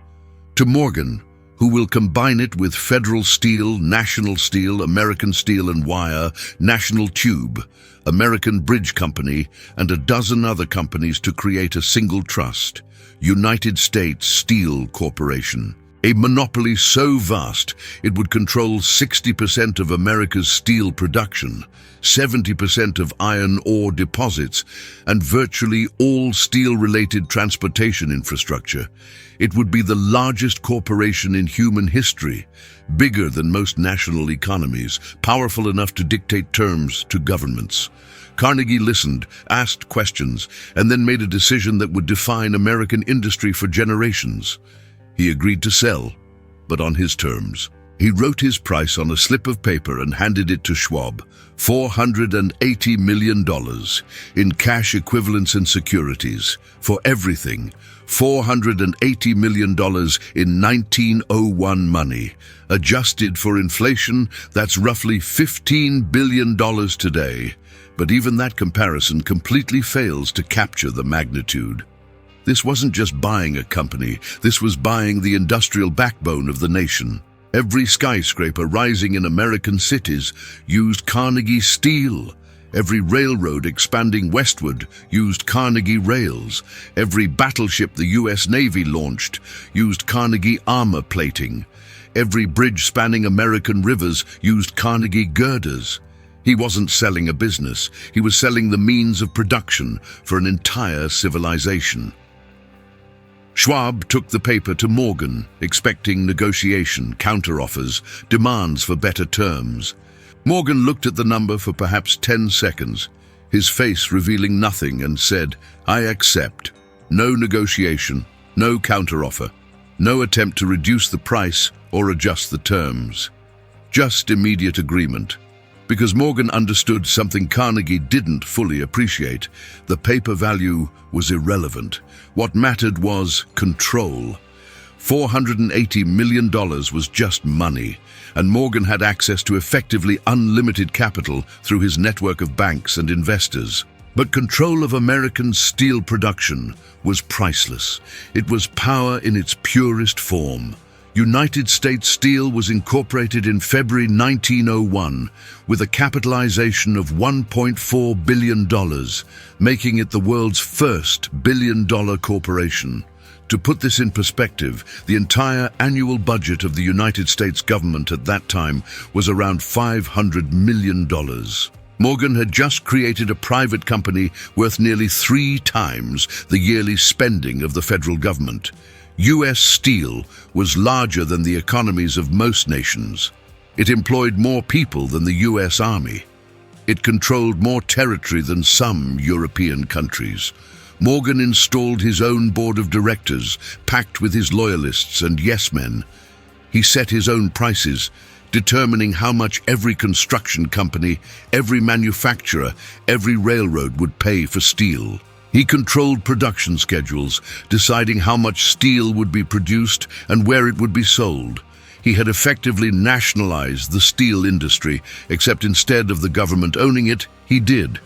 to Morgan, who will combine it with Federal Steel, National Steel, American Steel and Wire, National Tube, American Bridge Company, and a dozen other companies to create a single trust, United States Steel Corporation. A monopoly so vast it would control 60% of America's steel production, 70% of iron ore deposits, and virtually all steel-related transportation infrastructure. It would be the largest corporation in human history, bigger than most national economies, powerful enough to dictate terms to governments. Carnegie listened, asked questions, and then made a decision that would define American industry for generations. He agreed to sell, but on his terms. He wrote his price on a slip of paper and handed it to Schwab, $480 million in cash equivalents and securities, for everything, $480 million in 1901 money. Adjusted for inflation, that's roughly $15 billion today. But even that comparison completely fails to capture the magnitude. This wasn't just buying a company, this was buying the industrial backbone of the nation. Every skyscraper rising in American cities used Carnegie Steel. Every railroad expanding westward used Carnegie rails. Every battleship the U.S. Navy launched used Carnegie armor plating. Every bridge spanning American rivers used Carnegie girders. He wasn't selling a business, he was selling the means of production for an entire civilization. Schwab took the paper to Morgan, expecting negotiation, counteroffers, demands for better terms. Morgan looked at the number for perhaps 10 seconds, his face revealing nothing, and said, "I accept. No negotiation, no counteroffer, no attempt to reduce the price or adjust the terms. Just immediate agreement." Because Morgan understood something Carnegie didn't fully appreciate. The paper value was irrelevant. What mattered was control. $480 million was just money, and Morgan had access to effectively unlimited capital through his network of banks and investors. But control of American steel production was priceless. It was power in its purest form. United States Steel was incorporated in February 1901 with a capitalization of $1.4 billion, making it the world's first billion-dollar corporation. To put this in perspective, the entire annual budget of the United States government at that time was around $500 million. Morgan had just created a private company worth nearly 3 times the yearly spending of the federal government. US Steel was larger than the economies of most nations. It employed more people than the US Army. It controlled more territory than some European countries. Morgan installed his own board of directors, packed with his loyalists and yes-men. He set his own prices, determining how much every construction company, every manufacturer, every railroad would pay for steel. He controlled production schedules, deciding how much steel would be produced and where it would be sold. He had effectively nationalized the steel industry, except instead of the government owning it, he did.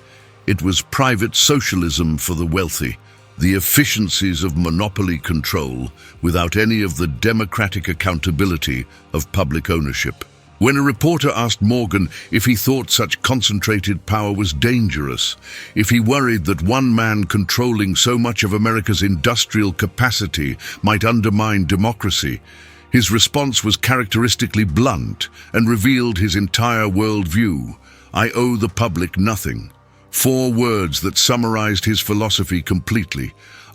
It was private socialism for the wealthy, the efficiencies of monopoly control without any of the democratic accountability of public ownership. When a reporter asked Morgan if he thought such concentrated power was dangerous, if he worried that one man controlling so much of America's industrial capacity might undermine democracy, his response was characteristically blunt and revealed his entire worldview. "I owe the public nothing." 4 words that summarized his philosophy completely.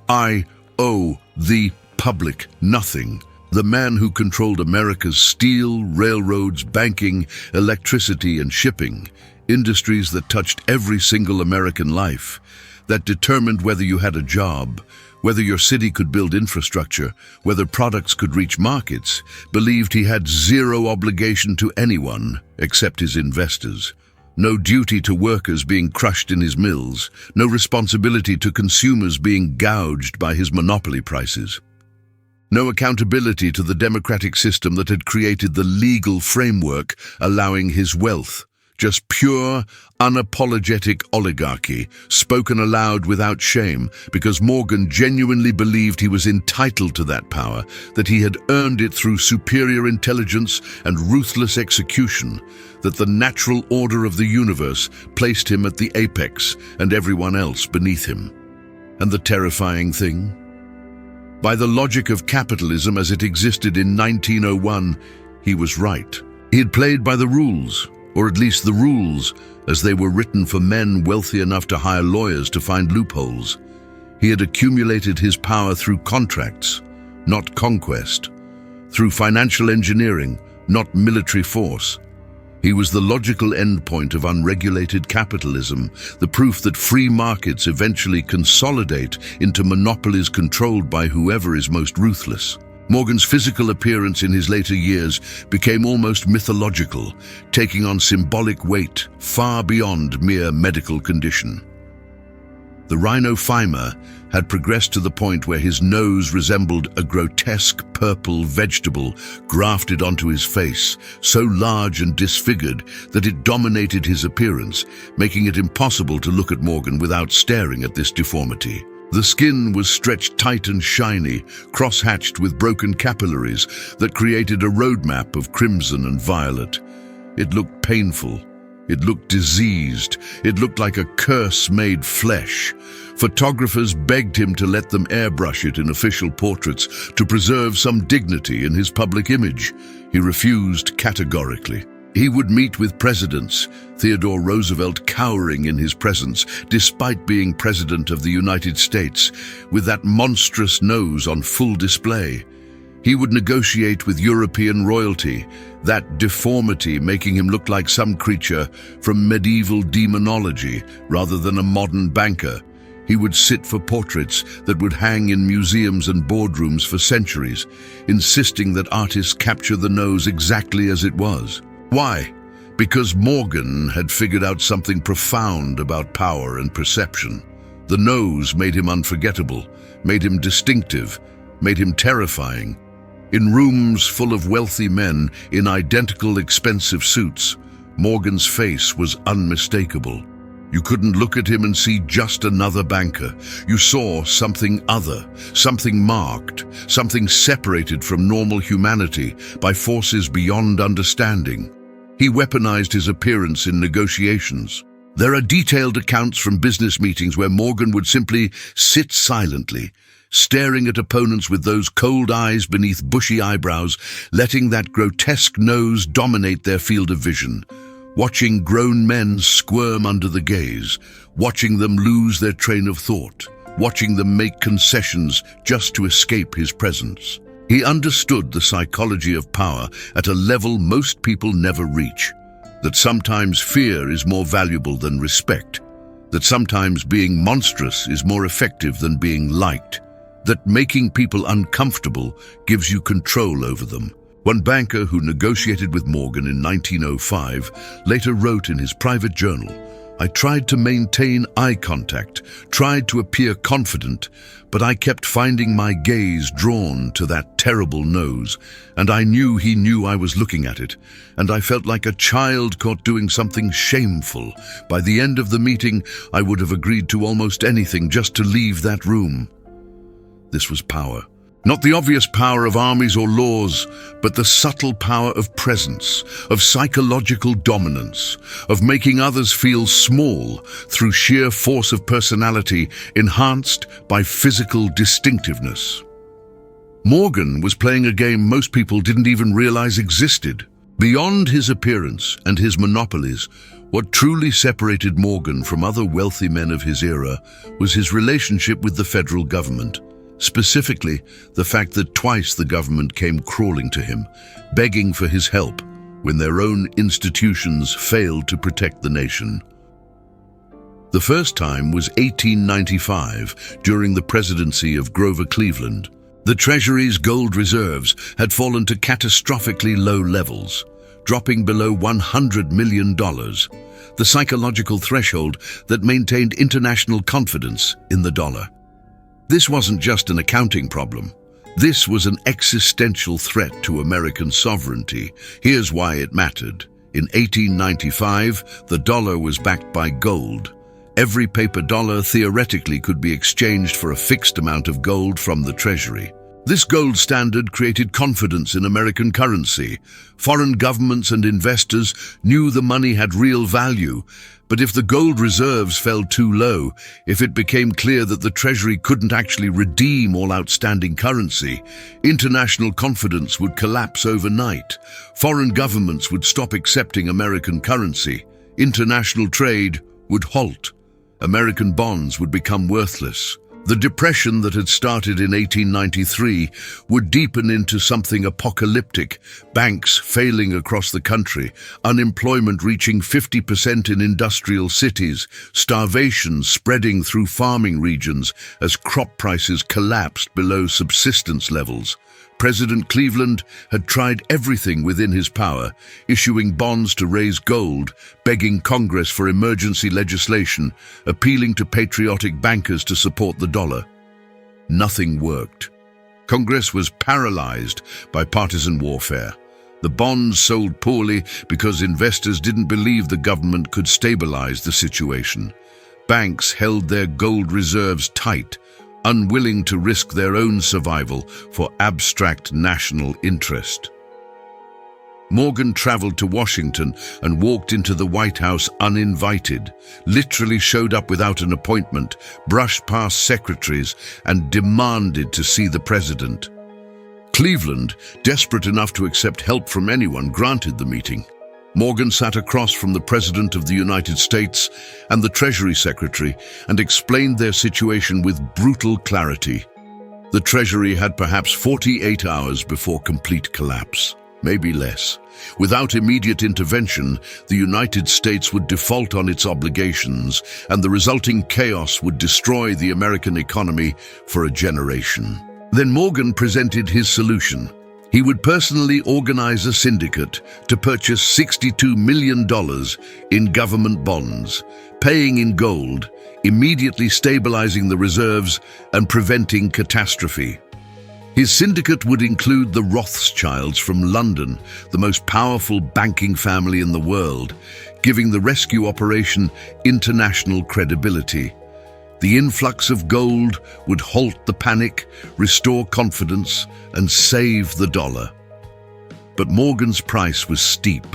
I owe the public nothing. The man who controlled America's steel, railroads, banking, electricity, and shipping, industries that touched every single American life, that determined whether you had a job, whether your city could build infrastructure, whether products could reach markets, believed he had zero obligation to anyone except his investors. No duty to workers being crushed in his mills, no responsibility to consumers being gouged by his monopoly prices. No accountability to the democratic system that had created the legal framework allowing his wealth. Just pure, unapologetic oligarchy, spoken aloud without shame, because Morgan genuinely believed he was entitled to that power, that he had earned it through superior intelligence and ruthless execution, that the natural order of the universe placed him at the apex and everyone else beneath him. And the terrifying thing? By the logic of capitalism as it existed in 1901, he was right. He had played by the rules, or at least the rules as they were written for men wealthy enough to hire lawyers to find loopholes. He had accumulated his power through contracts, not conquest, through financial engineering, not military force. He was the logical endpoint of unregulated capitalism, the proof that free markets eventually consolidate into monopolies controlled by whoever is most ruthless. Morgan's physical appearance in his later years became almost mythological, taking on symbolic weight far beyond mere medical condition. The rhinophyma had progressed to the point where his nose resembled a grotesque purple vegetable grafted onto his face, so large and disfigured that it dominated his appearance, making it impossible to look at Morgan without staring at this deformity. The skin was stretched tight and shiny, cross-hatched with broken capillaries that created a roadmap of crimson and violet. It looked painful. It looked diseased. It looked like a curse made flesh. Photographers begged him to let them airbrush it in official portraits to preserve some dignity in his public image. He refused categorically. He would meet with presidents, Theodore Roosevelt cowering in his presence, despite being President of the United States, with that monstrous nose on full display. He would negotiate with European royalty, that deformity making him look like some creature from medieval demonology rather than a modern banker. He would sit for portraits that would hang in museums and boardrooms for centuries, insisting that artists capture the nose exactly as it was. Why? Because Morgan had figured out something profound about power and perception. The nose made him unforgettable, made him distinctive, made him terrifying. In rooms full of wealthy men in identical expensive suits, Morgan's face was unmistakable. You couldn't look at him and see just another banker. You saw something other, something marked, something separated from normal humanity by forces beyond understanding. He weaponized his appearance in negotiations. There are detailed accounts from business meetings where Morgan would simply sit silently, staring at opponents with those cold eyes beneath bushy eyebrows, letting that grotesque nose dominate their field of vision. watching grown men squirm under the gaze, watching them lose their train of thought, watching them make concessions just to escape his presence. He understood the psychology of power at a level most people never reach, that sometimes fear is more valuable than respect, that sometimes being monstrous is more effective than being liked, that making people uncomfortable gives you control over them. One banker who negotiated with Morgan in 1905 later wrote in his private journal, "I tried to maintain eye contact, tried to appear confident, but I kept finding my gaze drawn to that terrible nose, and I knew he knew I was looking at it, and I felt like a child caught doing something shameful. By the end of the meeting, I would have agreed to almost anything just to leave that room." This was power. Not the obvious power of armies or laws, but the subtle power of presence, of psychological dominance, of making others feel small through sheer force of personality enhanced by physical distinctiveness. Morgan was playing a game most people didn't even realize existed. Beyond his appearance and his monopolies, what truly separated Morgan from other wealthy men of his era was his relationship with the federal government. Specifically, the fact that twice the government came crawling to him, begging for his help when their own institutions failed to protect the nation. The first time was 1895, during the presidency of Grover Cleveland. The Treasury's gold reserves had fallen to catastrophically low levels, dropping below $100 million, the psychological threshold that maintained international confidence in the dollar. This wasn't just an accounting problem. This was an existential threat to American sovereignty. Here's why it mattered. In 1895, the dollar was backed by gold. Every paper dollar theoretically could be exchanged for a fixed amount of gold from the Treasury. This gold standard created confidence in American currency. Foreign governments and investors knew the money had real value. But if the gold reserves fell too low, if it became clear that the Treasury couldn't actually redeem all outstanding currency, international confidence would collapse overnight. Foreign governments would stop accepting American currency. International trade would halt. American bonds would become worthless. The depression that had started in 1893 would deepen into something apocalyptic, banks failing across the country, unemployment reaching 50% in industrial cities, starvation spreading through farming regions as crop prices collapsed below subsistence levels. President Cleveland had tried everything within his power, issuing bonds to raise gold, begging Congress for emergency legislation, appealing to patriotic bankers to support the dollar. Nothing worked. Congress was paralyzed by partisan warfare. The bonds sold poorly because investors didn't believe the government could stabilize the situation. Banks held their gold reserves tight, unwilling to risk their own survival for abstract national interest. Morgan traveled to Washington and walked into the White House uninvited, literally showed up without an appointment, brushed past secretaries, and demanded to see the president. Cleveland, desperate enough to accept help from anyone, granted the meeting. Morgan sat across from the President of the United States and the Treasury Secretary and explained their situation with brutal clarity. The Treasury had perhaps 48 hours before complete collapse, maybe less. Without immediate intervention, the United States would default on its obligations, and the resulting chaos would destroy the American economy for a generation. Then Morgan presented his solution. He would personally organize a syndicate to purchase $62 million in government bonds, paying in gold, immediately stabilizing the reserves and preventing catastrophe. His syndicate would include the Rothschilds from London, the most powerful banking family in the world, giving the rescue operation international credibility. The influx of gold would halt the panic, restore confidence, and save the dollar. But Morgan's price was steep.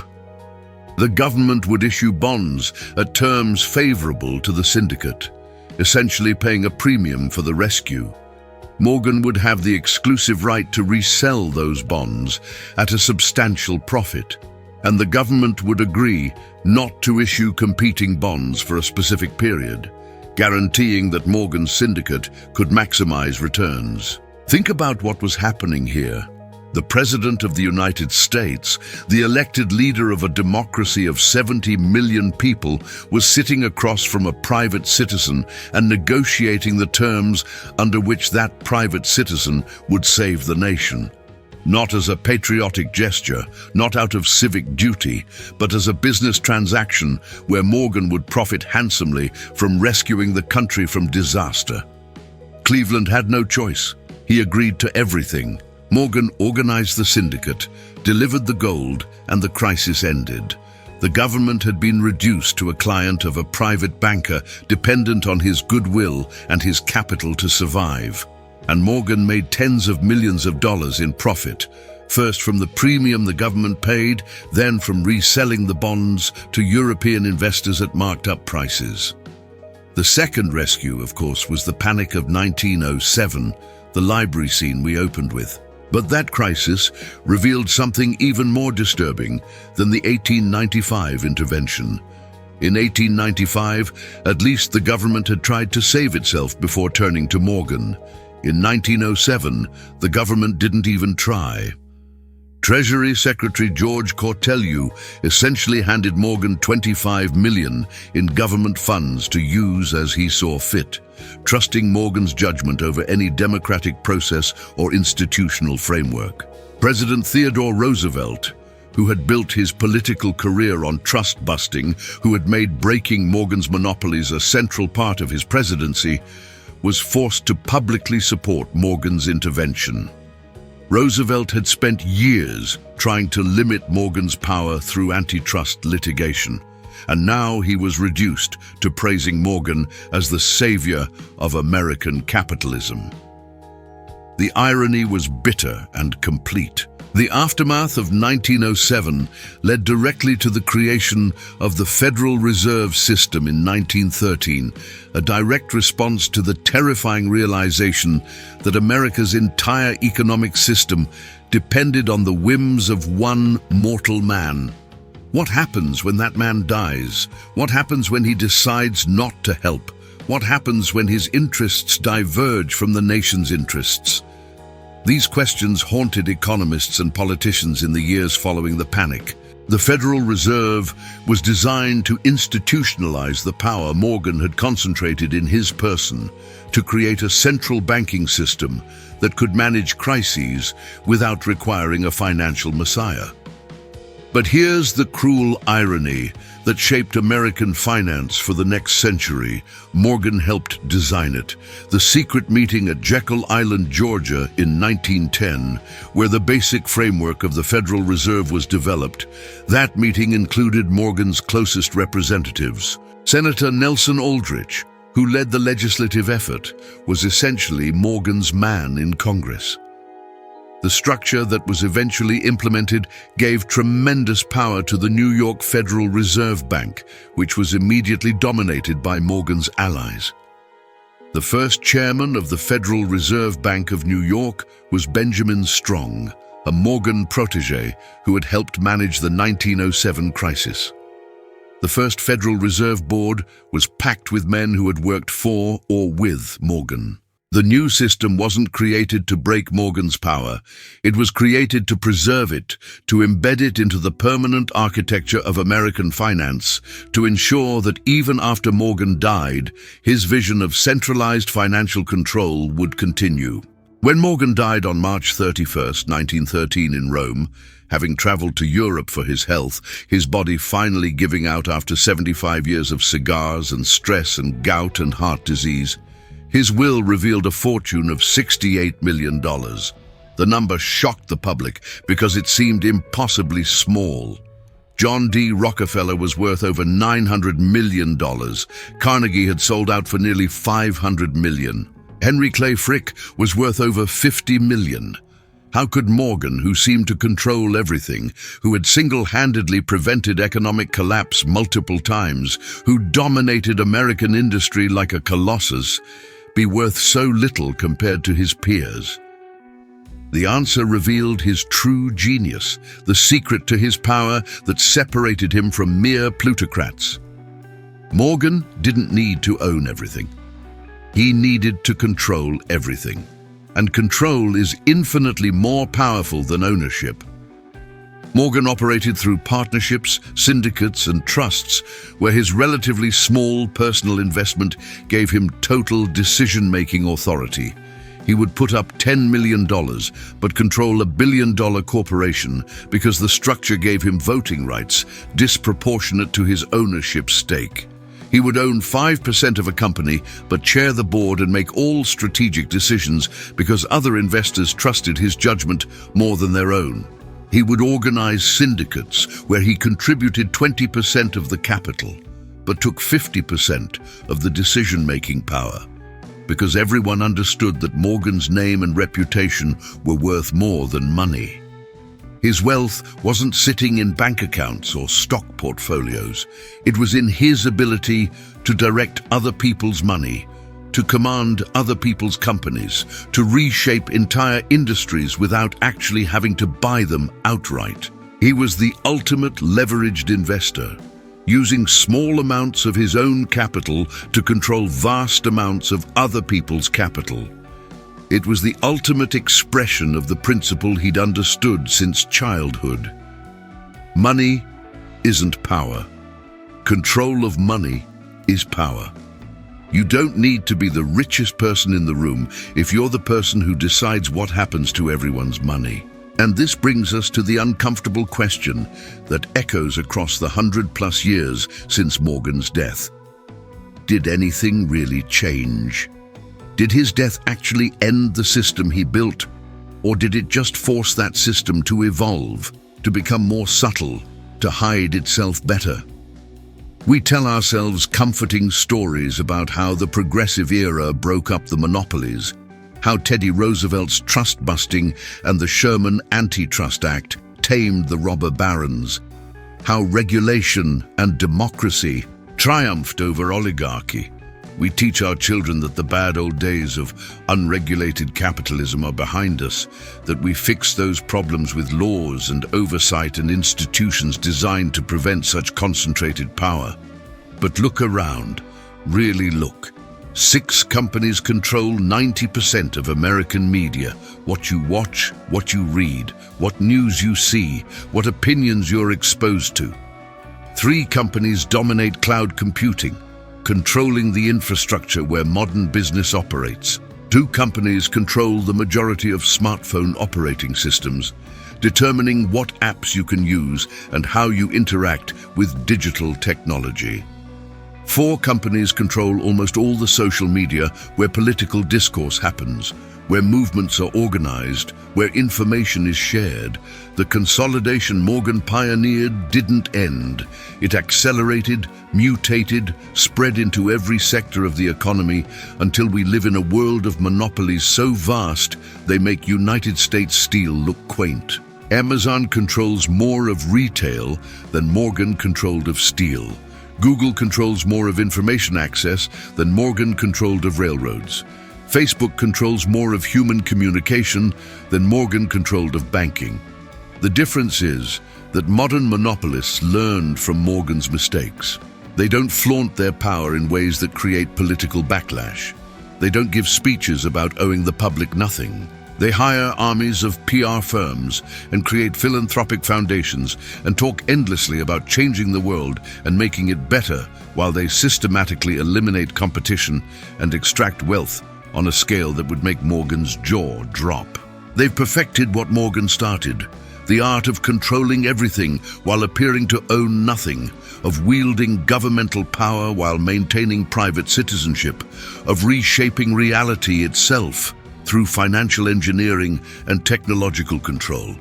The government would issue bonds at terms favorable to the syndicate, essentially paying a premium for the rescue. Morgan would have the exclusive right to resell those bonds at a substantial profit. and the government would agree not to issue competing bonds for a specific period, guaranteeing that Morgan's syndicate could maximize returns. Think about what was happening here. The President of the United States, the elected leader of a democracy of 70 million people, was sitting across from a private citizen and negotiating the terms under which that private citizen would save the nation. Not as a patriotic gesture, not out of civic duty, but as a business transaction where Morgan would profit handsomely from rescuing the country from disaster. Cleveland had no choice. He agreed to everything. Morgan organized the syndicate, delivered the gold, and the crisis ended. The government had been reduced to a client of a private banker dependent on his goodwill and his capital to survive. And Morgan made tens of millions of dollars in profit, first from the premium the government paid, then from reselling the bonds to European investors at marked-up prices. The second rescue, of course, was the Panic of 1907, the library scene we opened with. But that crisis revealed something even more disturbing than the 1895 intervention. In 1895, at least the government had tried to save itself before turning to Morgan. In 1907, the government didn't even try. Treasury Secretary George Cortelyou essentially handed Morgan $25 million in government funds to use as he saw fit, trusting Morgan's judgment over any democratic process or institutional framework. President Theodore Roosevelt, who had built his political career on trust-busting, who had made breaking Morgan's monopolies a central part of his presidency, was forced to publicly support Morgan's intervention. Roosevelt had spent years trying to limit Morgan's power through antitrust litigation, and now he was reduced to praising Morgan as the savior of American capitalism. The irony was bitter and complete. The aftermath of 1907 led directly to the creation of the Federal Reserve System in 1913, a direct response to the terrifying realization that America's entire economic system depended on the whims of one mortal man. What happens when that man dies? What happens when he decides not to help? What happens when his interests diverge from the nation's interests? These questions haunted economists and politicians in the years following the panic. The Federal Reserve was designed to institutionalize the power Morgan had concentrated in his person, to create a central banking system that could manage crises without requiring a financial messiah. But here's the cruel irony that shaped American finance for the next century. Morgan helped design it. The secret meeting at Jekyll Island, Georgia in 1910, where the basic framework of the Federal Reserve was developed, that meeting included Morgan's closest representatives. Senator Nelson Aldrich, who led the legislative effort, was essentially Morgan's man in Congress. The structure that was eventually implemented gave tremendous power to the New York Federal Reserve Bank, which was immediately dominated by Morgan's allies. The first chairman of the Federal Reserve Bank of New York was Benjamin Strong, a Morgan protege who had helped manage the 1907 crisis. The first Federal Reserve Board was packed with men who had worked for or with Morgan. The new system wasn't created to break Morgan's power. It was created to preserve it, to embed it into the permanent architecture of American finance, to ensure that even after Morgan died, his vision of centralized financial control would continue. When Morgan died on March 31, 1913 in Rome, having traveled to Europe for his health, his body finally giving out after 75 years of cigars and stress and gout and heart disease, his will revealed a fortune of $68 million. The number shocked the public because it seemed impossibly small. John D. Rockefeller was worth over $900 million. Carnegie had sold out for nearly $500 million. Henry Clay Frick was worth over $50 million. How could Morgan, who seemed to control everything, who had single-handedly prevented economic collapse multiple times, who dominated American industry like a colossus, be worth so little compared to his peers? The answer revealed his true genius, the secret to his power that separated him from mere plutocrats. Morgan didn't need to own everything. He needed to control everything. And control is infinitely more powerful than ownership. Morgan operated through partnerships, syndicates, and trusts, where his relatively small personal investment gave him total decision-making authority. He would put up $10 million, but control a billion-dollar corporation because the structure gave him voting rights disproportionate to his ownership stake. He would own 5% of a company, but chair the board and make all strategic decisions because other investors trusted his judgment more than their own. He would organize syndicates where he contributed 20% of the capital, but took 50% of the decision-making power, because everyone understood that Morgan's name and reputation were worth more than money. His wealth wasn't sitting in bank accounts or stock portfolios. It was in his ability to direct other people's money, to command other people's companies, to reshape entire industries without actually having to buy them outright. He was the ultimate leveraged investor, using small amounts of his own capital to control vast amounts of other people's capital. It was the ultimate expression of the principle he'd understood since childhood. Money isn't power. Control of money is power. You don't need to be the richest person in the room if you're the person who decides what happens to everyone's money. And this brings us to the uncomfortable question that echoes across the 100+ years since Morgan's death. Did anything really change? Did his death actually end the system he built? Or did it just force that system to evolve, to become more subtle, to hide itself better? We tell ourselves comforting stories about how the progressive era broke up the monopolies, how Teddy Roosevelt's trust-busting and the Sherman Antitrust Act tamed the robber barons, how regulation and democracy triumphed over oligarchy. We teach our children that the bad old days of unregulated capitalism are behind us, that we fix those problems with laws and oversight and institutions designed to prevent such concentrated power. But look around, really look. 6 companies control 90% of American media. What you watch, what you read, what news you see, what opinions you're exposed to. 3 companies dominate cloud computing, controlling the infrastructure where modern business operates. 2 companies control the majority of smartphone operating systems, determining what apps you can use and how you interact with digital technology. 4 companies control almost all the social media where political discourse happens, where movements are organized, where information is shared. The consolidation Morgan pioneered didn't end. It accelerated, mutated, spread into every sector of the economy until we live in a world of monopolies so vast they make United States steel look quaint. Amazon controls more of retail than Morgan controlled of steel. Google controls more of information access than Morgan controlled of railroads. Facebook controls more of human communication than Morgan controlled of banking. The difference is that modern monopolists learned from Morgan's mistakes. They don't flaunt their power in ways that create political backlash. They don't give speeches about owing the public nothing. They hire armies of PR firms and create philanthropic foundations and talk endlessly about changing the world and making it better while they systematically eliminate competition and extract wealth on a scale that would make Morgan's jaw drop. They've perfected what Morgan started, the art of controlling everything while appearing to own nothing, of wielding governmental power while maintaining private citizenship, of reshaping reality itself through financial engineering and technological control.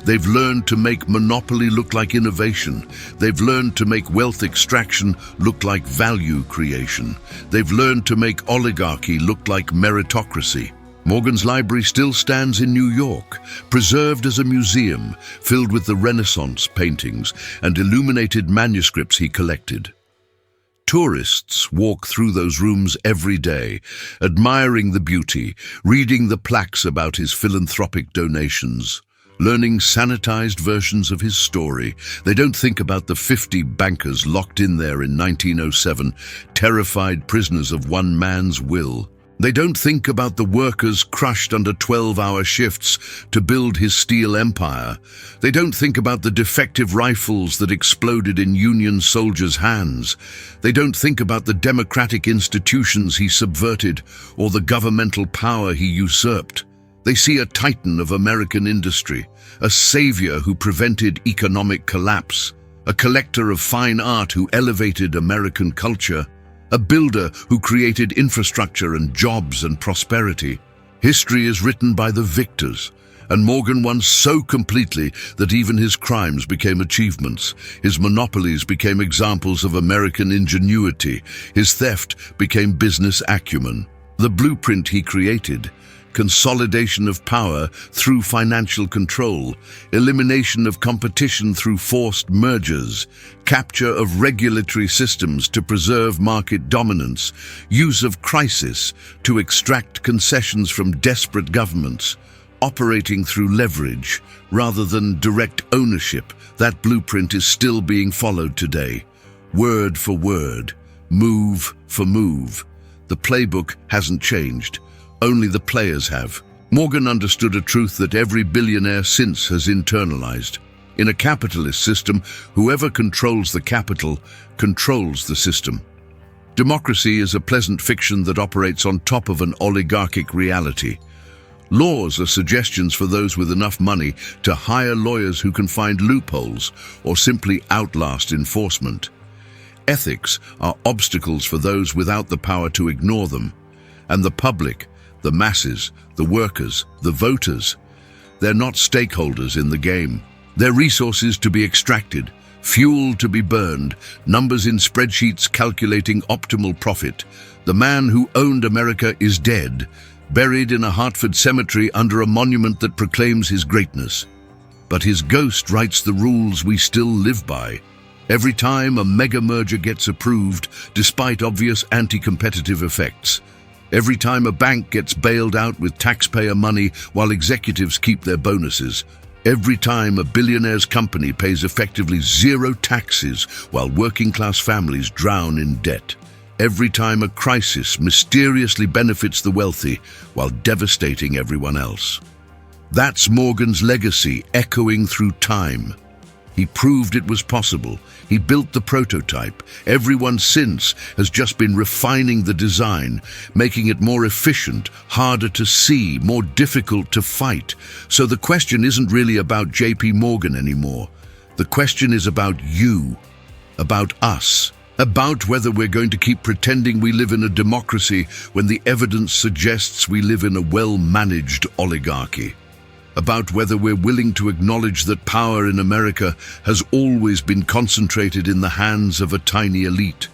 They've learned to make monopoly look like innovation. They've learned to make wealth extraction look like value creation. They've learned to make oligarchy look like meritocracy. Morgan's library still stands in New York, preserved as a museum filled with the Renaissance paintings and illuminated manuscripts he collected. Tourists walk through those rooms every day, admiring the beauty, reading the plaques about his philanthropic donations, learning sanitized versions of his story. They don't think about the 50 bankers locked in there in 1907, terrified prisoners of one man's will. They don't think about the workers crushed under 12-hour shifts to build his steel empire. They don't think about the defective rifles that exploded in Union soldiers' hands. They don't think about the democratic institutions he subverted or the governmental power he usurped. They see a titan of American industry, a savior who prevented economic collapse, a collector of fine art who elevated American culture, a builder who created infrastructure and jobs and prosperity. History is written by the victors, and Morgan won so completely that even his crimes became achievements. His monopolies became examples of American ingenuity. His theft became business acumen. The blueprint he created: consolidation of power through financial control, elimination of competition through forced mergers, capture of regulatory systems to preserve market dominance, use of crisis to extract concessions from desperate governments, operating through leverage rather than direct ownership. That blueprint is still being followed today, word for word, move for move. The playbook hasn't changed. Only the players have. Morgan understood a truth that every billionaire since has internalized. In a capitalist system, whoever controls the capital controls the system. Democracy is a pleasant fiction that operates on top of an oligarchic reality. Laws are suggestions for those with enough money to hire lawyers who can find loopholes or simply outlast enforcement. Ethics are obstacles for those without the power to ignore them. And the public, the masses, the workers, the voters, they're not stakeholders in the game. They're resources to be extracted, fuel to be burned, numbers in spreadsheets calculating optimal profit. The man who owned America is dead, buried in a Hartford cemetery under a monument that proclaims his greatness. But his ghost writes the rules we still live by. Every time a mega merger gets approved, despite obvious anti-competitive effects. Every time a bank gets bailed out with taxpayer money while executives keep their bonuses. Every time a billionaire's company pays effectively zero taxes while working-class families drown in debt. Every time a crisis mysteriously benefits the wealthy while devastating everyone else. That's Morgan's legacy, echoing through time. He proved it was possible. He built the prototype. Everyone since has just been refining the design, making it more efficient, harder to see, more difficult to fight. So the question isn't really about JP Morgan anymore. The question is about you, about us, about whether we're going to keep pretending we live in a democracy when the evidence suggests we live in a well-managed oligarchy. About whether we're willing to acknowledge that power in America has always been concentrated in the hands of a tiny elite,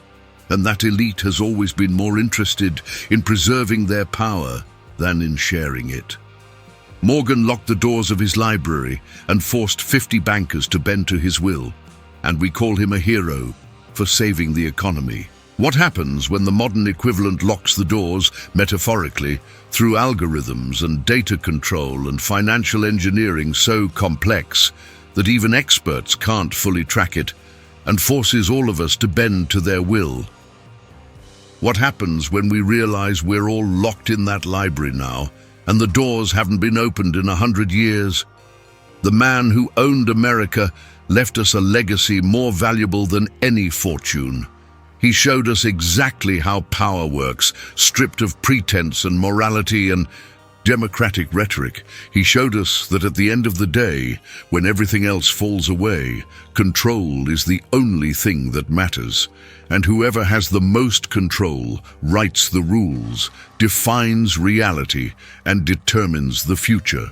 and that elite has always been more interested in preserving their power than in sharing it. Morgan locked the doors of his library and forced 50 bankers to bend to his will, and we call him a hero for saving the economy. What happens when the modern equivalent locks the doors, metaphorically, through algorithms and data control and financial engineering so complex that even experts can't fully track it, and forces all of us to bend to their will? What happens when we realize we're all locked in that library now, and the doors haven't been opened in 100 years? The man who owned America left us a legacy more valuable than any fortune. He showed us exactly how power works, stripped of pretense and morality and democratic rhetoric. He showed us that at the end of the day, when everything else falls away, control is the only thing that matters. And whoever has the most control writes the rules, defines reality, and determines the future.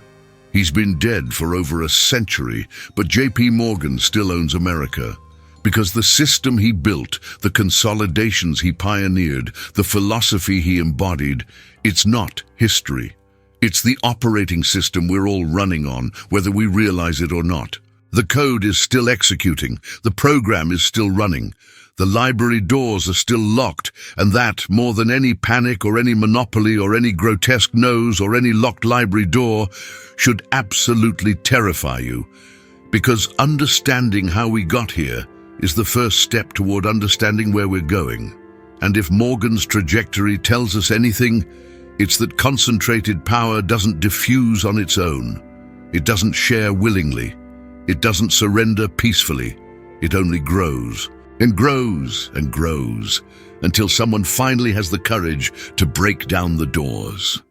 He's been dead for over a century, but JP Morgan still owns America. Because the system he built, the consolidations he pioneered, the philosophy he embodied, it's not history. It's the operating system we're all running on, whether we realize it or not. The code is still executing, the program is still running, the library doors are still locked, and that, more than any panic or any monopoly or any grotesque nose or any locked library door, should absolutely terrify you. Because understanding how we got here is the first step toward understanding where we're going. And if Morgan's trajectory tells us anything, it's that concentrated power doesn't diffuse on its own. It doesn't share willingly. It doesn't surrender peacefully. It only grows and grows and grows until someone finally has the courage to break down the doors.